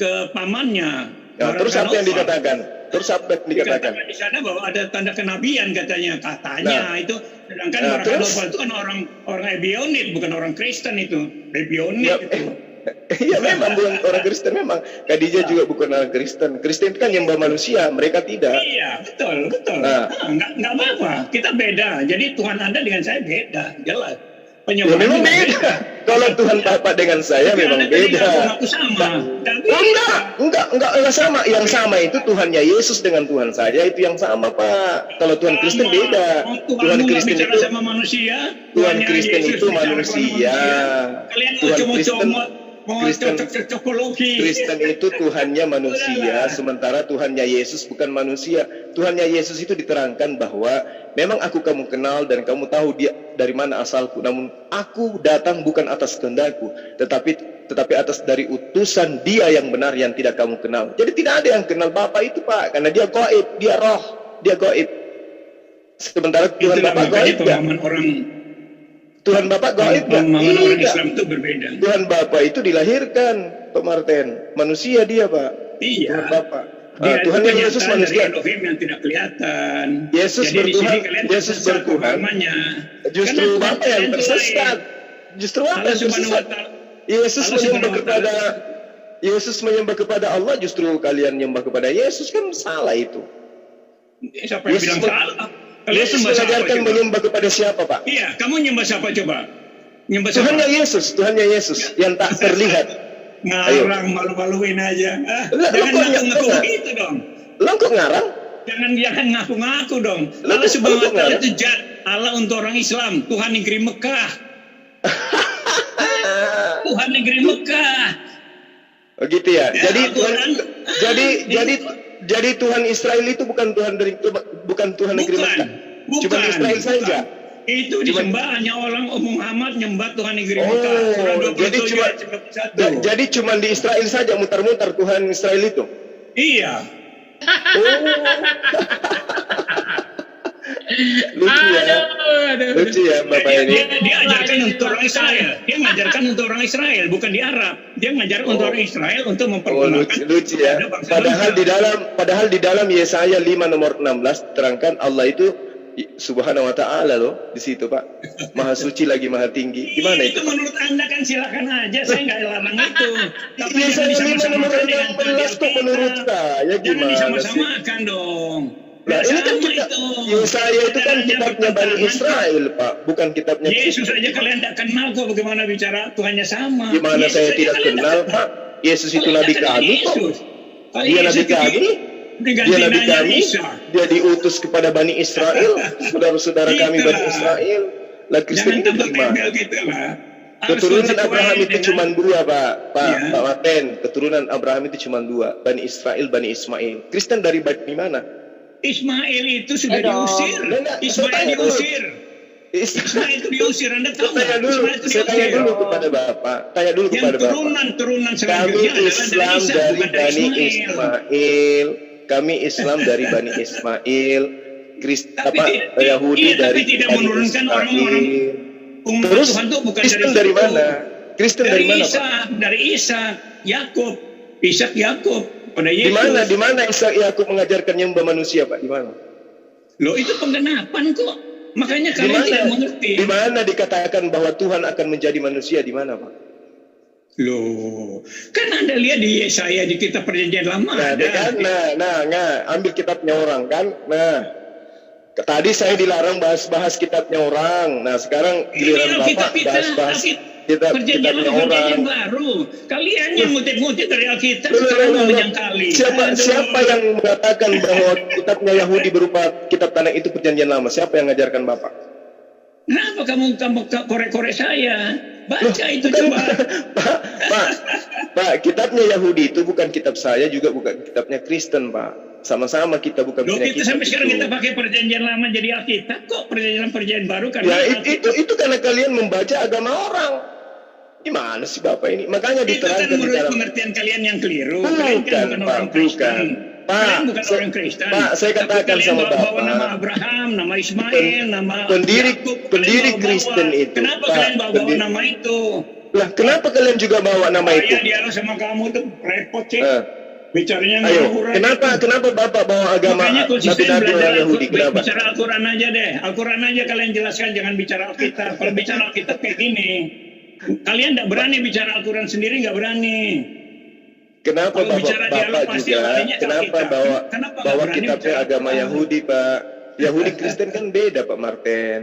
ke pamannya. Ya, terus apa yang dikatakan? Dikatakan di sana bahwa ada tanda kenabian katanya itu. Sedangkan Waraka Naufal itu kan orang Ebionit, bukan orang Kristen itu. Ebionit itu. Iya memang bukan orang Kristen memang. Khadijah juga bukan orang Kristen. Kristen itu kan nyembah manusia, mereka tidak. Iya, betul. Enggak apa-apa. Kita beda. Jadi Tuhan Anda dengan saya beda, jelas. Ya, memang beda. Kalau Tuhan Bapak dengan saya memang beda. Enggak sama. Yang sama itu Tuhannya Yesus dengan Tuhan saya itu yang sama, Pak. Kalau Tuhan Kristen beda. Tuhan Kristen itu sama manusia. Tuhan Kristen itu manusia. Kristen itu Tuhannya manusia, sementara Tuhannya Yesus bukan manusia. Tuhannya Yesus itu diterangkan bahwa memang aku kamu kenal dan kamu tahu dia dari mana asalku. Namun aku datang bukan atas kehendakku, tetapi atas dari utusan Dia yang benar yang tidak kamu kenal. Jadi tidak ada yang kenal Bapa itu, Pak, karena Dia gaib, Dia roh, Dia gaib. Sementara Tuhan Bapa gaib ya. Tuhan Bapak gaib nggak? Pemahaman orang Tidak. Islam itu berbeda. Tuhan Bapak itu dilahirkan, Pak Martin. Manusia dia, Pak. Iya. Tuhan Bapak. Dia Tuhan itu yang Yesus kenyataan dari manusia. Elohim yang tidak kelihatan. Yesus Jadi di sini bertuhan, kalian Yesus tersesat bertuhan. pemahamannya. Justru Karena Tuhan Bapak yang kalian itu tersesat. lain. Justru Bapak Allah yang Subhanahu wa tersesat. Ta'ala. Yesus Allah menyembah Subhanahu wa Ta'ala. kepada Yesus menyembah kepada Allah, justru kalian menyembah kepada Yesus, kan salah itu. Siapa yang Yesus bilang me- salah? Kalian Yesus nyembah siapa mengajarkan coba? menyembah kepada siapa, Pak? Iya, kamu nyembah siapa coba? Nyembah siapa? Tuhannya Yesus yang tak terlihat. Ngarang, malu-maluin aja. Lah, Jangan kok ngaku-ngaku nggak? begitu dong. Lo kok ngarang? Jangan ngaku-ngaku dong. Lah, Allah kok Subhanahu wa Ta'ala ngarang? itu zat Allah untuk orang Islam, Tuhan negeri Mekah. Tuhan negeri Mekah. Oh gitu ya. Ya, Jadi Al-Quran. jadi Tuhan Israel itu bukan Tuhan negeri Mekah. Cuma Israel saja. Itu Cuma- disembah hanya orang Muhammad nyembah Tuhan negeri Oh, Mekah. Surah 27 jadi cuma- ayat 91. Jadi cuma di Israel saja mutar-mutar Tuhan Israel itu. Iya. Lucu ya. Lucu ya Bapak ini. Dia ajarkan untuk orang Israel. Dia mengajarkan untuk orang Israel, bukan di Arab. Dia mengajarkan untuk orang Israel untuk Oh, memperkenalkan lucu ya. kepada bangsa-bangsa. Padahal di dalam Yesaya 5 nomor 16 terangkan Allah itu Subhanahu wa Ta'ala loh di situ Pak. Maha suci lagi maha tinggi. Gimana itu? Itu menurut Anda kan silakan aja, saya nggak larang itu. Tapi Yesaya jangan 5 nomor disama-samakan dengan 16 tuh menurut saya Jangan gimana sih? disama-samakan dong. Nah, ini kan Sama kitab itu. Yesaya itu kan Caranya kitabnya Bani bertentangan. Israel, Pak, bukan kitabnya Yesus aja kalian tak kenal kok bagaimana bicara Tuhannya sama. Gimana Yesus saya aja tidak kalian kenal, tak Pak? Yesus itu Kalian nabi tak kenal kami kok. Yesus. Kalau Dia Yesus nabi itu kami. diganti Dia nabi namanya kami. Isa. Dia diutus kepada Bani Israel, saudara-saudara kami Itulah. Bani Israel. Lah Kristen Jangan itu tebel-tebel gimana? gitu lah. Harus Keturunan konsekuen Abraham itu dengan- cuma dua, Pak Iya. Martin. Keturunan Abraham itu cuma dua, Bani Israel, Bani Ismail. Kristen dari mana? Ismail itu sudah dong. diusir. Enggak, Ismail saya tanya diusir. Ismail itu diusir. Anda tahu Saya nggak? dulu, Ismail itu saya tanya diusir. dulu kepada Bapak. Tanya dulu Yang kepada Bapak. turunan Kami selanjutnya adalah Islam Isa, dari bukan Bani Ismail. Ismail. Kami Islam dari Bani Ismail. Tapi tidak- Yahudi iya, tapi dari tidak Bani menurunkan Ismail. orang-orang Umat Terus Tuhan itu bukan Kristen dari dari situ. mana? Kristen dari mana, Pak? Dari Isa, Yakub, Ishak Yakub pada Di Yesus. mana? Di mana Ishak Yakub mengajarkan nyembah manusia, Pak? Di mana? Loh itu penggenapan kok. Makanya Di kalian mana? tidak mengerti. Di mana dikatakan bahwa Tuhan akan menjadi manusia? Di mana, Pak? Loh, kan Anda lihat di Yesaya di kitab Perjanjian Lama Nah, ada. kan? Ambil kitabnya orang kan? Nah, tadi saya dilarang bahas kitabnya orang. Nah, sekarang giliran Ini Bapak Alkitab bahas Perjanjian kitabnya Lama orang. Perjanjian Baru. Kalian yang ngutip-ngutip dari Alkitab Loh, sekarang loh, mau loh. menyangkali. Aduh. Siapa yang mengatakan bahwa kitabnya Yahudi berupa kitab tanah itu Perjanjian Lama? Siapa yang mengajarkan Bapak? Kenapa kamu korek-korek saya? Baca itu Bukan, coba. Pak, kitabnya Yahudi itu bukan kitab saya, juga bukan kitabnya Kristen, Pak. Sama-sama kita bukan Loh, punya kita kitab sampai sekarang itu. kita pakai Perjanjian Lama jadi Alkitab kok. Perjanjian Baru kan. Ya itu karena kalian membaca agama orang. Gimana sih Bapak ini? Makanya Itu kan diterangkan di menurut dalam. pengertian kalian yang keliru. Kalian kan bukan orang Kristen. Kalian bukan orang Kristen. Pak, saya Tapi katakan kalian sama bawa Bapak. nama Abraham, nama Ismail, nama pendiri- Yakub. pendiri Kalian bawa-bawa. Kristen itu, Kenapa Pak, kalian bawa pendiri- nama itu? Lah, kenapa kalian juga bawa nama itu? Saya dialog sama kamu tuh repot sih. Eh, Bicaranya Ayo, ngawur aja. kenapa Bapak bawa agama Makanya konsisten nabi-nabi belajar orang Yahudi? Kenapa? bicara Al-Quran aja deh. Al-Quran aja kalian jelaskan, jangan bicara Alkitab. Kalau bicara Alkitab kayak gini, kalian tidak berani bicara Al-Quran sendiri, nggak berani. Kenapa Kalau bicara dialog Bapak pasti juga? larinya ke Kenapa Alkitab. bawa Kenapa nggak berani kitabnya bicara agama Al-Quran? Yahudi, Pak? Yahudi Kristen kan beda, Pak Martin.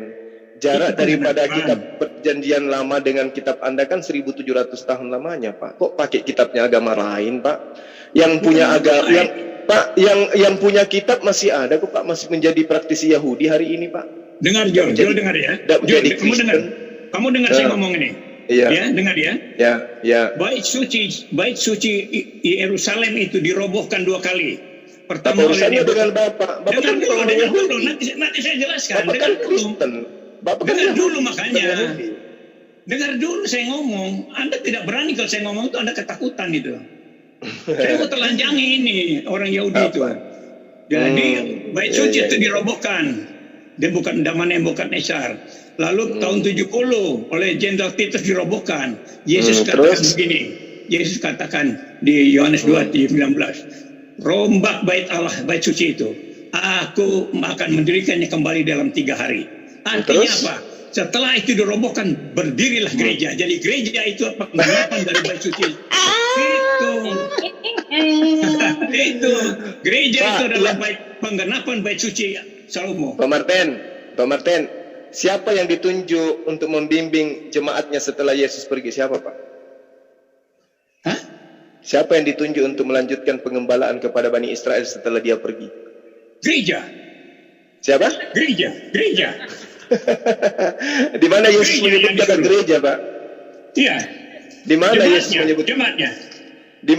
Jarak Itu daripada penggenapan. kitab Perjanjian Lama dengan kitab Anda kan 1700 tahun lamanya, Pak. Kok pakai kitabnya agama lain, Pak? Yang punya agama yang punya kitab masih ada kok, Pak, masih menjadi praktisi Yahudi hari ini, Pak. Dengar Jol, Menjadi- Jol dengar ya. tidak Jol, menjadi kamu dengar. Kristen. Kamu dengar saya Ya. ngomong ini. Iya. Ya, dengar ya. Ya. Bait suci Yerusalem itu dirobohkan 2 kali. Apa Pertama oleh urusannya dengan Bapak? Bapak Dengar kan dulu, orang dengar dulu. Yahudi. Nanti saya jelaskan. Bapak kan Dengar dulu. Kristen. Bapak kan Dengar Yahudi, dulu bukan makanya. Yahudi. Dengar dulu saya ngomong. Anda tidak berani kalau saya ngomong itu Anda ketakutan gitu. Saya mau telanjangi ini orang Yahudi itu. Apa? Jadi bait suci Iya. itu dirobohkan. Dan bukan Damane, bukan Esar. Lalu tahun 70 oleh Jenderal Titus dirobohkan. Yesus katakan terus? begini. Yesus katakan di Yohanes 2:19, rombak bait Allah, bait suci itu, aku akan mendirikannya kembali dalam 3 hari. Artinya Terus? apa? Setelah itu dirobohkan, berdirilah gereja. Jadi gereja itu pengganapan dari bait suci. Itu gereja Pak, itu adalah iya. penggenapan bait suci Salomo. Pak Martin, siapa yang ditunjuk untuk membimbing jemaatnya setelah Yesus pergi? Siapa, Pak? Hah? Siapa yang ditunjuk untuk melanjutkan pengembalaan kepada Bani Israel setelah dia pergi? Gereja. Siapa? Gereja. Di mana Yesus Gereja menyebut yang kata disuruh. gereja, Pak? Iya. Di mana Yesus menyebut? Jemaatnya. Di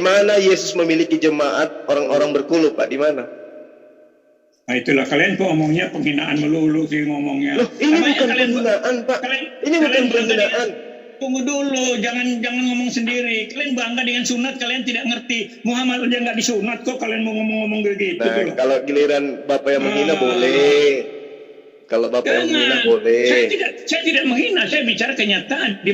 mana Yesus memiliki jemaat orang-orang berkulup, Pak? Di mana? Nah, itulah kalian kok ngomongnya penghinaan melulu sih ngomongnya. Loh, ini Namanya bukan penghinaan, Pak. Ini bukan penghinaan. Tunggu dulu, jangan ngomong sendiri. Kalian bangga dengan sunat, kalian tidak ngerti. Muhammad aja nggak disunat kok kalian mau ngomong begitu. Nah, loh. kalau giliran Bapak yang menghina boleh. Kalau Bapak yang menghina boleh. Saya tidak menghina, saya bicara kenyataan. Di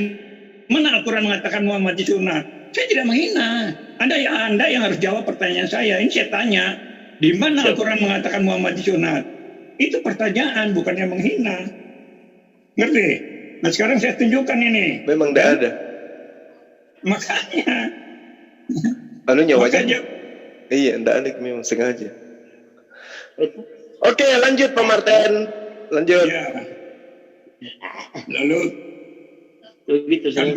mana Al-Quran mengatakan Muhammad disunat? Saya tidak menghina. Anda yang harus jawab pertanyaan saya. Ini saya tanya. Di mana Al-Quran mengatakan Muhammad disunat? Itu pertanyaan, bukan yang menghina. Ngerti? Nah sekarang saya tunjukkan ini. Memang tidak ada. Makanya. Anunya wajah. Makanya. Iya, tidak ada, memang sengaja. Oke, lanjut Pak Martin. Lanjut. Ya. Lalu. Begitu saya.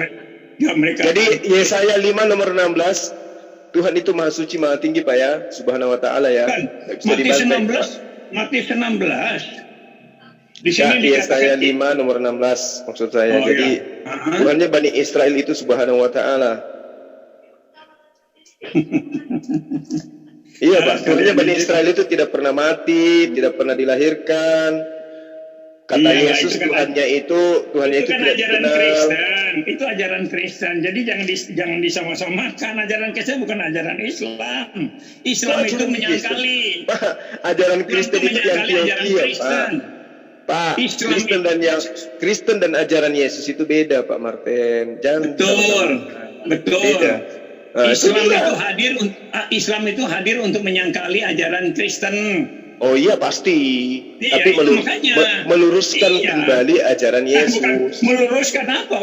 Ya, mereka. Jadi Yesaya 5 nomor 16, Tuhan itu maha suci, maha tinggi, Pak ya, Subhanahu wa taala ya. Kan, Bisa dibantai, Matius 16. Di Ya, sini Yesaya dikatakan 5 nomor 16 maksud saya. Oh, Jadi iya. Tuhannya Bani Israel itu Subhanahu wa taala. Iya, Pak. Tuhannya Bani Israel itu tidak pernah mati, tidak pernah dilahirkan. Kata Iya, Yesus itu kan- Tuhannya itu itu tidak kan ajaran dikenal. Kristen. Itu ajaran Kristen. Jadi jangan disama-samakan. Ajaran Kristen bukan ajaran Islam. Islam Kok itu ajaran menyangkali. Pak, ajaran Kristen itu yang menyangkali ajaran Antioquia, Kristen. Pak. Islam Kristen dan ajaran Yesus itu beda, Pak Martin. Jangan Betul. beda. Nah, Islam itu hadir untuk menyangkali ajaran Kristen. Oh iya pasti. Iya, Tapi itu makanya. meluruskan Iya. kembali ajaran Bukan Yesus. meluruskan apa?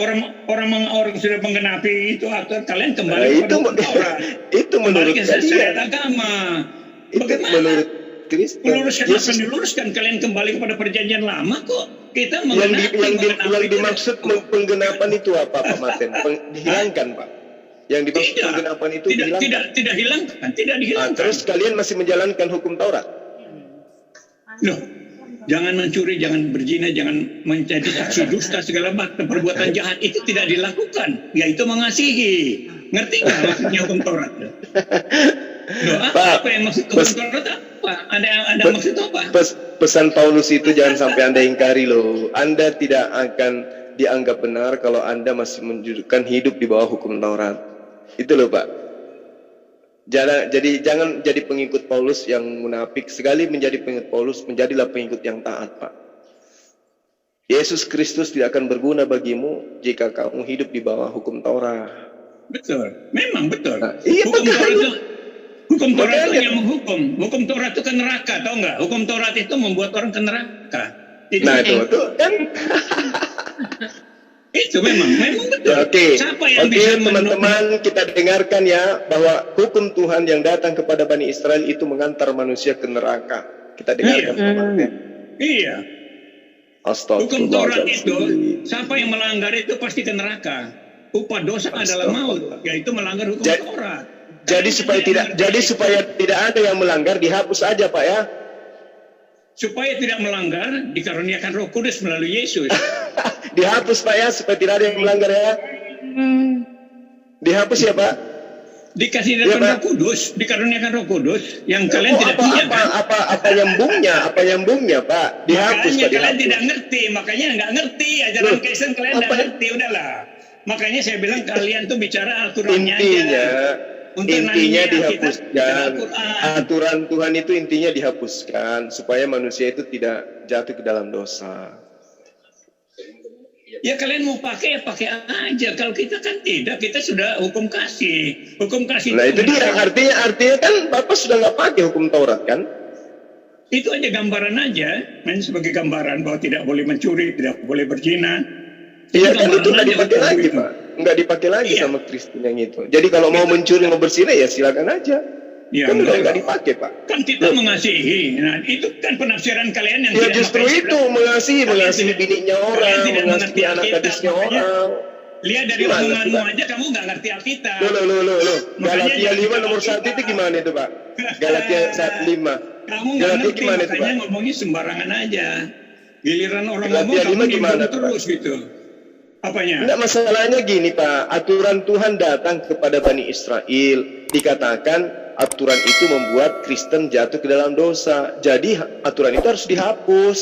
Orang sudah menggenapi itu atau kalian kembali Nah, kepada hukum Taurat. itu Kembali menurut ke kalian. syariat agama. Itu Bagaimana? menurut Kristen. Meluruskan apa Yesus yang diluruskan? Kalian kembali kepada perjanjian lama kok. Kita yang dimaksud penggenapan itu apa, Pak Martin? Dihilangkan, Pak. Yang dimaksud penggenapan itu dihilangkan. tidak hilangkan, tidak Ah, dihilangkan. terus kalian masih menjalankan hukum Taurat. Loh, jangan mencuri, jangan berzina, jangan menjadi saksi dusta, segala macam perbuatan jahat itu tidak dilakukan, yaitu mengasihi. Ngerti nggak maksudnya hukum Taurat? Loh, apa yang maksud hukum Taurat apa? Ada maksud apa? Pesan Paulus itu jangan sampai Anda ingkari loh. Anda tidak akan dianggap benar kalau Anda masih menunjukkan hidup di bawah hukum Taurat. Itu loh, Pak. Jangan jadi pengikut Paulus yang munafik. Sekali menjadi pengikut Paulus, menjadilah pengikut yang taat, Pak. Yesus Kristus tidak akan berguna bagimu jika kamu hidup di bawah hukum Taurat. Betul, memang betul. Nah, iya, Hukum Taurat itu yang menghukum. Hukum Taurat itu ke neraka, tahu nggak? Hukum Taurat itu membuat orang ke neraka. Itu kan. Itu memang betul. Ya, Oke, bisa teman-teman, kita dengarkan ya bahwa hukum Tuhan yang datang kepada Bani Israel itu mengantar manusia ke neraka. Kita dengarkan teman-teman. Iya. Hukum Taurat itu, siapa yang melanggar itu pasti ke neraka. Upah dosa adalah maut, yaitu melanggar hukum Taurat. Jadi supaya tidak ada yang melanggar, dihapus aja, Pak ya. Supaya tidak melanggar, dikaruniakan Roh Kudus melalui Yesus. Dihapus, Pak ya, supaya tidak ada yang melanggar ya. Dihapus ya, Pak. Dikasih Roh Kudus, dikaruniakan Roh Kudus yang kalian tidak punya. Apa nyambungnya, Pak? Dihapus, makanya Pak. Kalian tidak ngerti, makanya nggak ngerti ajaran Kristen, kalian nggak ngerti, udahlah. Makanya saya bilang kalian tuh bicara aturannya aja. intinya nanya Alkitab, dihapuskan. Al-Quran. Aturan Tuhan itu intinya dihapuskan supaya manusia itu tidak jatuh ke dalam dosa. Ya kalian mau pakai ya pakai aja. Kalau kita kan tidak, kita sudah hukum kasih. Hukum kasih. Nah itu dia artinya kan Bapak sudah nggak pakai hukum Taurat kan? Itu aja gambaran aja, main sebagai gambaran bahwa tidak boleh mencuri, tidak boleh berzina. Iya kan itu nggak aja dipakai waktu lagi itu. Pak, nggak dipakai lagi Iya. sama Kristen yang itu. Jadi kalau mau mencuri mau berzina ya silakan aja. Ya, Kan udah enggak. nggak dipakai Pak. Kan kita mengasihi. Nah, itu kan penafsiran kalian yang Ya tidak justru pakai itu mengasihi bininya orang, kalian tidak mengasihi mengerti anak Alkitab, gadisnya makanya orang. lihat dari Gimana, omonganmu Pak? aja kamu nggak ngerti Alkitab. Loh. Makanya Galatia 5 jangan nomor 1 itu Alkitab. gimana itu Pak? Galatia 5. Kamu nggak Galatia ngerti, gimana itu, makanya Pak? ngomongnya sembarangan aja. Giliran orang Galatia ngomong, kamu 5 gimana nimbrung tuh, Pak? terus gitu. Apanya? Enggak, masalahnya gini Pak, aturan Tuhan datang kepada Bani Israel, dikatakan aturan itu membuat Kristen jatuh ke dalam dosa. Jadi aturan itu harus dihapus.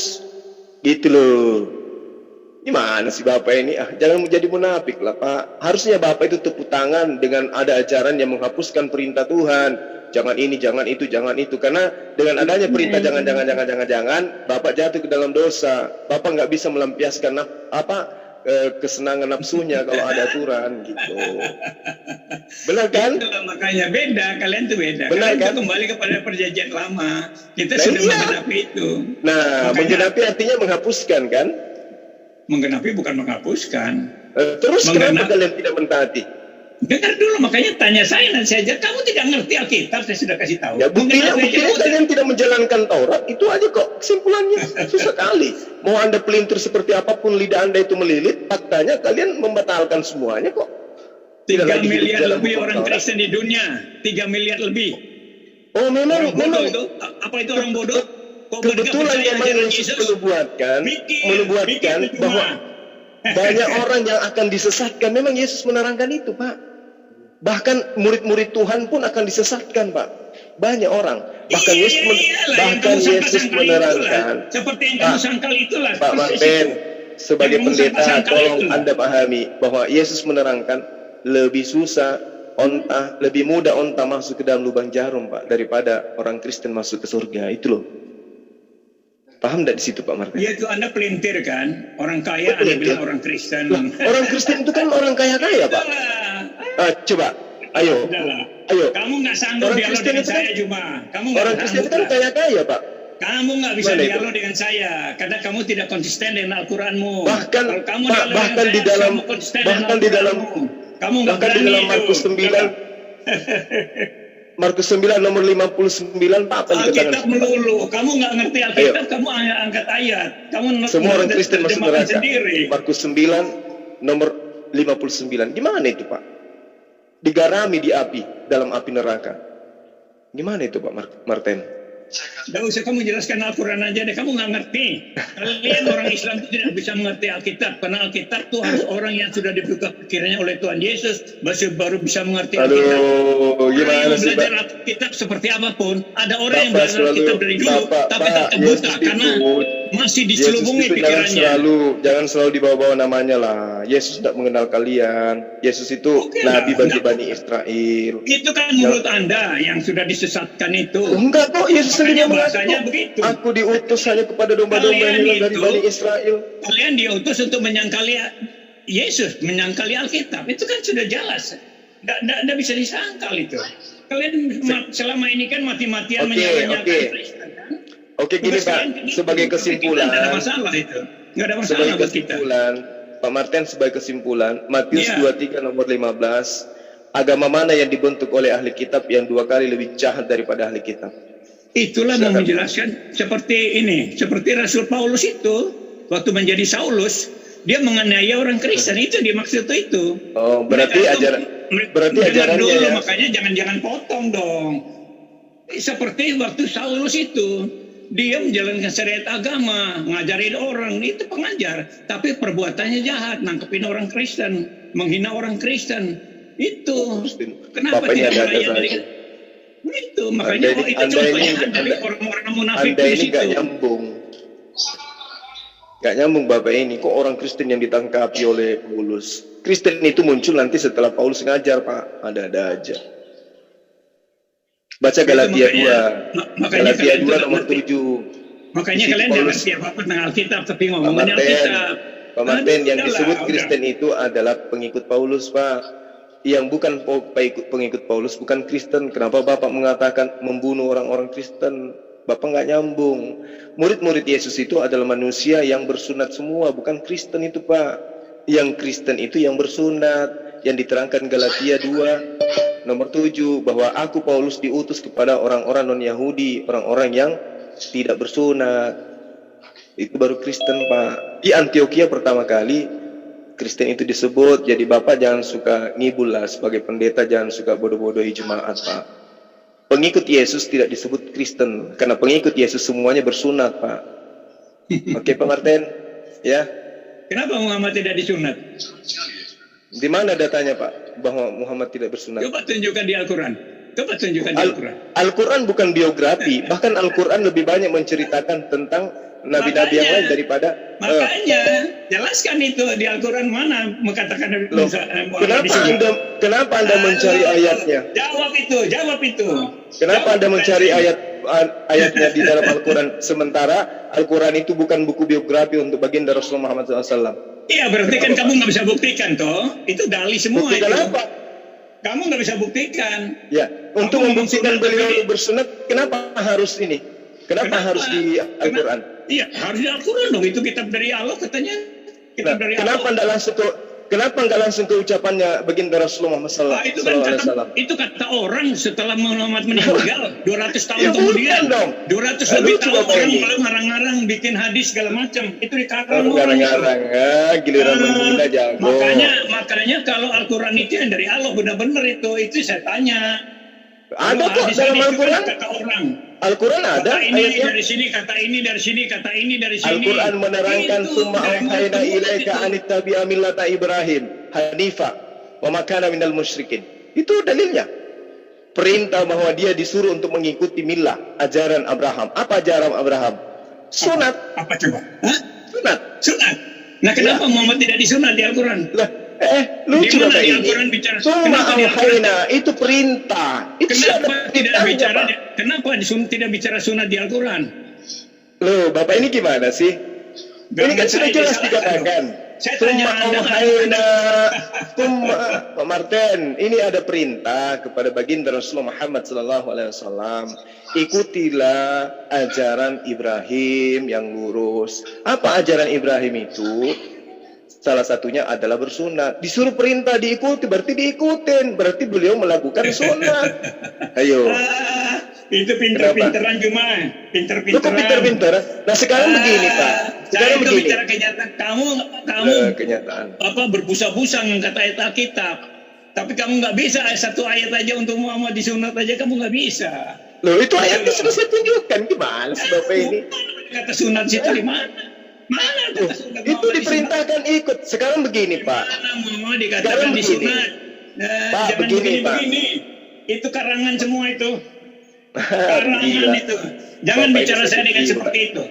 Gitu loh. Gimana sih Bapak ini? Jangan menjadi munafik lah Pak. Harusnya Bapak itu tepuk tangan dengan ada ajaran yang menghapuskan perintah Tuhan. Jangan ini, jangan itu, jangan itu. Karena dengan adanya perintah jangan, Bapak jatuh ke dalam dosa. Bapak nggak bisa melampiaskan kesenangan nafsunya kalau ada aturan gitu. Benar kan? Itulah makanya beda, kalian tuh beda. Benar, Kalian tuh kan? kembali kepada perjanjian lama. Kita Nah, sudah iya. menggenapi itu. Nah, Makanya- menggenapi artinya menghapuskan kan? Menggenapi bukan menghapuskan. Terus kenapa Menggenap- kalian tidak mentaati? Dengar dulu, makanya tanya saya nanti saja. Kamu tidak ngerti Alkitab, saya sudah kasih tahu. Ya buktinya Menggenapi aja, kalian tidak menjalankan Taurat, itu aja kok kesimpulannya. Susah kali. Mau Anda pelintir seperti apapun lidah Anda itu melilit, faktanya kalian membatalkan semuanya kok. 3 lagi hidup miliar dalam lebih hukum orang Taurat. Kristen di dunia. 3 miliar lebih. Oh memang Orang bodoh memang itu. Apa itu orang bodoh? Kok kebetulan mereka percaya memang ajaran Yesus menubuatkan Mikir itu bahwa cuma. banyak orang yang akan disesatkan. Memang Yesus menerangkan itu, Pak. Bahkan murid-murid Tuhan pun akan disesatkan, Pak. Banyak orang. Bahkan Iya, Yesus iyalah, yang kamu Yesus sangka-sangkal menerangkan. itulah. Seperti yang kamu Pak, sangkal itulah. Pak persis Martin, itu. sebagai Yang kamu pendeta, sangka-sangkal tolong itulah. Anda pahami bahwa Yesus menerangkan lebih susah lebih mudah onta masuk ke dalam lubang jarum, Pak, daripada orang Kristen masuk ke surga. Itu loh. Paham tidak di situ, Pak Martin? Ya itu Anda pelintir kan. Orang kaya Betul, Anda ya. bilang orang Kristen. Lah, orang Kristen itu kan orang kaya-kaya, Pak. Coba, ayo. Kamu nggak sanggup Orang dialog Kristen dengan itu kan- saya cuma. Kamu nggak Orang Kristen itu kan sanggup lah. kaya-kaya, Pak. Kamu nggak bisa Gimana itu? dialog dengan saya karena kamu tidak konsisten dengan Al-Quranmu. Bahkan, Kalau kamu Pak, dialog bahkan dengan di saya, dalam- kamu konsisten bahkan dengan di dalam- Al-Quranmu. Kamu nggak Bahkan di berani dalam itu. Markus 9, Markus 9 nomor 59, Pak, apa yang dikatakan? Alkitab melulu. Kamu nggak ngerti Alkitab, kamu angkat ayat. Kamu Semua orang Kristen masuk terjemahkan neraka. sendiri. Markus 9 nomor 59. Gimana itu, Pak? Digarami di api, dalam api neraka. Gimana itu, Pak Martin? Nggak usah kamu jelaskan Al-Quran aja deh, kamu nggak ngerti. Kalian orang Islam itu tidak bisa mengerti Alkitab, karena Alkitab itu harus orang yang sudah dibuka pikirannya oleh Tuhan Yesus, baru bisa mengerti Alkitab. Aduh, gimana Orang yang sih, belajar Pak? Alkitab seperti apapun, ada orang yang Bapak belajar Alkitab dari dulu, tapi Pak, tak buta Yesus karena masih Yesus diselubungi itu pikirannya. jangan selalu dibawa-bawa namanya lah. Yesus tidak mengenal kalian. Yesus itu Oke nabi lah, bagi enggak. Bani Israel. Itu kan menurut Anda yang sudah disesatkan itu. Enggak kok, Yesus sendiri Makanya yang bahasanya mengatakan, begitu. aku diutus hanya kepada domba-domba yang Kalian hilang dari itu- Bani Israel. Kalian diutus untuk menyangkali Yesus, menyangkali Alkitab. Itu kan sudah jelas. Nggak bisa disangkal itu. Kalian selama ini kan mati-matian Oke, menyalahkan oke. Kristen kan? Oke, gini Tugas Pak, kalian kan itu. sebagai Tapi kita kesimpulan, nggak ada masalah itu. Nggak ada masalah sebagai buat kita. kesimpulan, Pak Martin sebagai kesimpulan, Matius Iya. 23 nomor 15, agama mana yang dibentuk oleh ahli kitab yang 2 kali lebih jahat daripada ahli kitab? Itulah mau Silakan. menjelaskan seperti ini. Seperti Rasul Paulus itu, waktu menjadi Saulus, dia menganiaya orang Kristen. Itu dimaksud itu. Oh, berarti berarti dengar ajarannya dulu, ya. makanya jangan potong dong. Seperti waktu Saulus itu, dia menjalankan syariat agama, ngajarin orang, itu pengajar, tapi perbuatannya jahat, nangkepin orang Kristen, menghina orang Kristen. Itu kenapa Bapak ini tidak ada merayakan saja. itu? Makanya itu Anda contohnya ini- dari Anda- orang-orang munafik Anda di ini situ. gak nyambung. Gak nyambung Bapak ini. Kok orang Kristen yang ditangkapi oleh Paulus? Kristen itu muncul nanti setelah Paulus ngajar, Pak. Ada-ada aja. Baca Galatia 2. Makanya Galatia kalian 2 nomor ngerti. 7. Makanya Di situ kalian jangan Paulus- ngerti apa-apa tentang Alkitab, tapi Pak ngomongin Martin, Alkitab. Pak Martin, yang Udahlah, disebut udah. Kristen itu adalah pengikut Paulus, Pak. Yang bukan pengikut Paulus bukan Kristen. Kenapa Bapak mengatakan membunuh orang-orang Kristen? Bapak nggak nyambung. Murid-murid Yesus itu adalah manusia yang bersunat semua, bukan Kristen itu, Pak. Yang Kristen itu yang bersunat, yang diterangkan Galatia 2 nomor 7, bahwa aku Paulus diutus kepada orang-orang non-Yahudi, orang-orang yang tidak bersunat. Itu baru Kristen, Pak. Di Antioquia pertama kali Kristen itu disebut. Jadi Bapak jangan suka ngibul lah, sebagai pendeta jangan suka bodoh-bodohi jemaat, Pak. Pengikut Yesus tidak disebut Kristen, karena pengikut Yesus semuanya bersunat, Pak. Oke, Pak Martin, ya. Kenapa Muhammad tidak disunat? Di mana datanya, Pak, bahwa Muhammad tidak bersunat? Coba tunjukkan di Al-Quran. Coba tunjukkan di Al-Quran. Al-Quran bukan biografi, bahkan Al-Quran lebih banyak menceritakan tentang nabi-nabi yang lain daripada Makanya jelaskan itu di Al-Quran mana mengatakan Loh, kenapa anda mencari ayatnya? Jawab itu. Kenapa anda mencari ayatnya di dalam Al-Quran, sementara Al-Quran itu bukan buku biografi untuk baginda Rasulullah Muhammad SAW? Iya, berarti kan kamu nggak bisa buktikan toh. Itu dalih semua Buktikan itu. apa? Kamu nggak bisa buktikan. Ya, untuk Kamu membuktikan ngomong beliau sunat, bersunat, kenapa harus ini? Kenapa harus di Al-Quran? Iya, harus di Al-Quran dong. Itu kitab dari Allah katanya. Kitab dari Kenapa Allah. enggak langsung ke ucapannya baginda Rasulullah Muhammad Itu kan SAW? itu kata orang setelah Muhammad meninggal 200 tahun Ya, kemudian. bukan dong. 200 Lalu lebih coba tahun orang ini. mulai ngarang-ngarang bikin hadis segala macam. Itu dikarang orang. Garang-garang, giliran menghina jago. Makanya kalau Al-Quran itu yang dari Allah benar-benar itu saya tanya. Ada Kalau kok hadis dalam itu kan Al-Quran. kata orang. Al-Quran ada Kata ini ayatnya. dari sini, kata ini dari sini, kata ini dari sini. Al-Quran menerangkan Itu summa dari auhayna mulut ilaika itu. an ittabi'a millata Ibrahim hanifa wa ma kana minal musyrikin. Itu dalilnya. Perintah bahwa dia disuruh untuk mengikuti millah, ajaran Abraham. Apa ajaran Abraham? Sunat. Apa coba? Hah? Sunat. Sunat. Nah, kenapa Muhammad tidak disunat di Al-Quran? Lah, lucu Di mana Bapak di ini. Al-Quran bicara? Summa Kenapa di Al-Quran? auhayna itu perintah. Itu Kenapa ada tidak perintahnya, bicara? Pak. Kenapa tidak bicara sunat di Al-Quran? Loh, Bapak ini gimana sih? Ini kan sudah jelas dikatakan. Saya tanya Summa Anda, auhayna, Pak Martin, ini ada perintah kepada baginda Rasulullah Muhammad SAW. Ikutilah ajaran Ibrahim yang lurus. Apa ajaran Ibrahim itu? Salah satunya adalah bersunat. Disuruh perintah diikuti, berarti diikutin. Berarti beliau melakukan sunat. Ayo. Itu pinter-pinteran cuma. Lu Pinter-pinteran. kok pinter-pinter? Nah sekarang begini, Pak. Saya Sekarang itu begini. bicara kenyataan. Kamu Kenyataan. apa berbusa-busa ngangkat ayat Alkitab. Tapi kamu nggak bisa satu ayat aja untuk Muhammad disunat aja kamu nggak bisa. Loh, itu ayatnya sudah saya tunjukkan. Gimana sih Bapak ini? Kata sunat situ di mana? Mana Loh, kata sunat? itu diperintahkan ikut. Sekarang begini, Pak. Mana Muhammad dikatakan Sekarang begini. disunat? Pak, Jangan begini, Pak. begini. Itu karangan semua itu. Karangan Gila. itu. Jangan Bapak bicara ini saya dengan gila. seperti itu.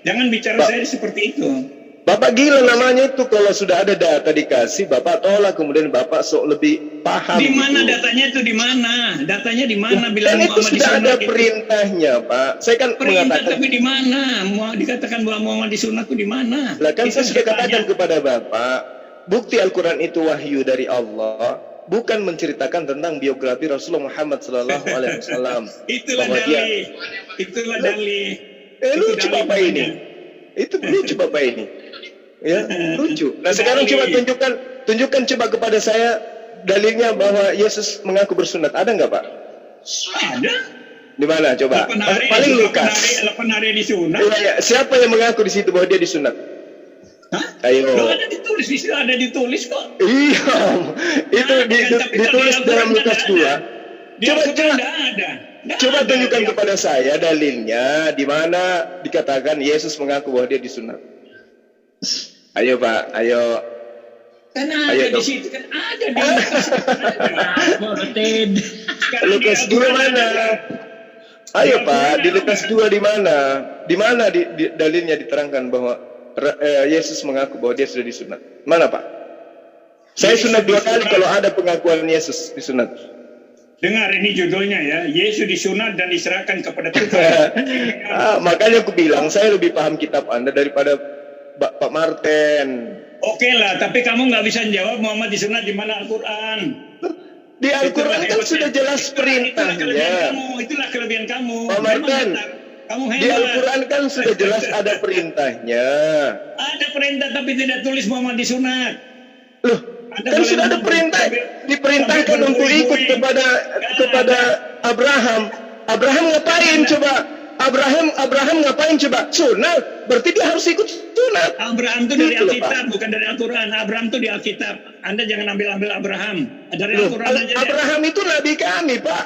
Jangan bicara Pak. saya seperti itu. Bapak gila namanya itu. Kalau sudah ada data dikasih, Bapak tolak. Kemudian Bapak sok lebih paham. Di mana gitu. datanya itu di mana? Datanya di mana? Dan Bilang itu Muhammad sudah ada disunat itu. perintahnya, Pak. Saya kan Perintah mengatakan. tapi di mana? Mau dikatakan bahwa Muhammad disunat itu di mana? Lah kan Itu saya sudah tanya. katakan kepada Bapak, bukti Al-Quran itu wahyu dari Allah, bukan menceritakan tentang biografi Rasulullah Muhammad SAW. Itulah bahwa dia- dalih. Itulah dalih. lucu Itu dalih Bapak namanya. ini. Itu lucu Bapak ini. Ya, lucu. Nah sekarang Dalih. coba tunjukkan coba kepada saya dalilnya bahwa Yesus mengaku bersunat. Ada nggak Pak? Ada. Di mana coba? 8 hari, Paling 8 Lukas. hari disunat. Iya, ya. Siapa yang mengaku di situ bahwa dia disunat? Hah? Ayo. Loh, ada ditulis di situ, ada ditulis kok. Iya, itu Tapi ditulis di dalam Al-Quran Lukas nggak 2. ada. Di Coba Al-Quran nggak ada. Nggak Coba ada. tunjukkan Di- kepada saya dalilnya di mana dikatakan Yesus mengaku bahwa dia disunat. Ayo Pak, ayo. Kan ada Ayo di dong. situ, kan ada di Lukas. Sekarang Lukas di 2 Al-Quran mana? ada. Ayo Di Pak, Al-Quran di ada. Lukas 2 di mana? Di mana dalilnya diterangkan bahwa Yesus mengaku bahwa dia sudah disunat? Mana Pak? Saya Yesus sunat 2 kali disunat. kalau ada pengakuan Yesus disunat. Dengar ini judulnya ya, Yesus disunat dan diserahkan kepada Tuhan. Makanya aku bilang saya lebih paham kitab Anda daripada Pak Martin. Oke lah, tapi kamu nggak bisa jawab Muhammad disunat di mana Al-Quran. Di Al-Quran kan sudah jelas perintahnya. Itulah kelebihan kamu. Pak Martin, Kamu di hebat. Al-Quran kan sudah jelas ada perintahnya. Ada perintah tapi tidak tulis Muhammad disunat. Loh, kan sudah ada perintah, diperintahkan untuk ikut kepada Abraham. Abraham ngapain coba? Abraham ngapain coba? Sunat. Berarti dia harus ikut sunat. Abraham itu dari Gitu loh, Alkitab, Pak. bukan dari Al-Quran. Abraham itu di Alkitab. Anda jangan ambil Abraham. Dari Loh, Al-Quran aja. Abraham itu nabi kami, Pak.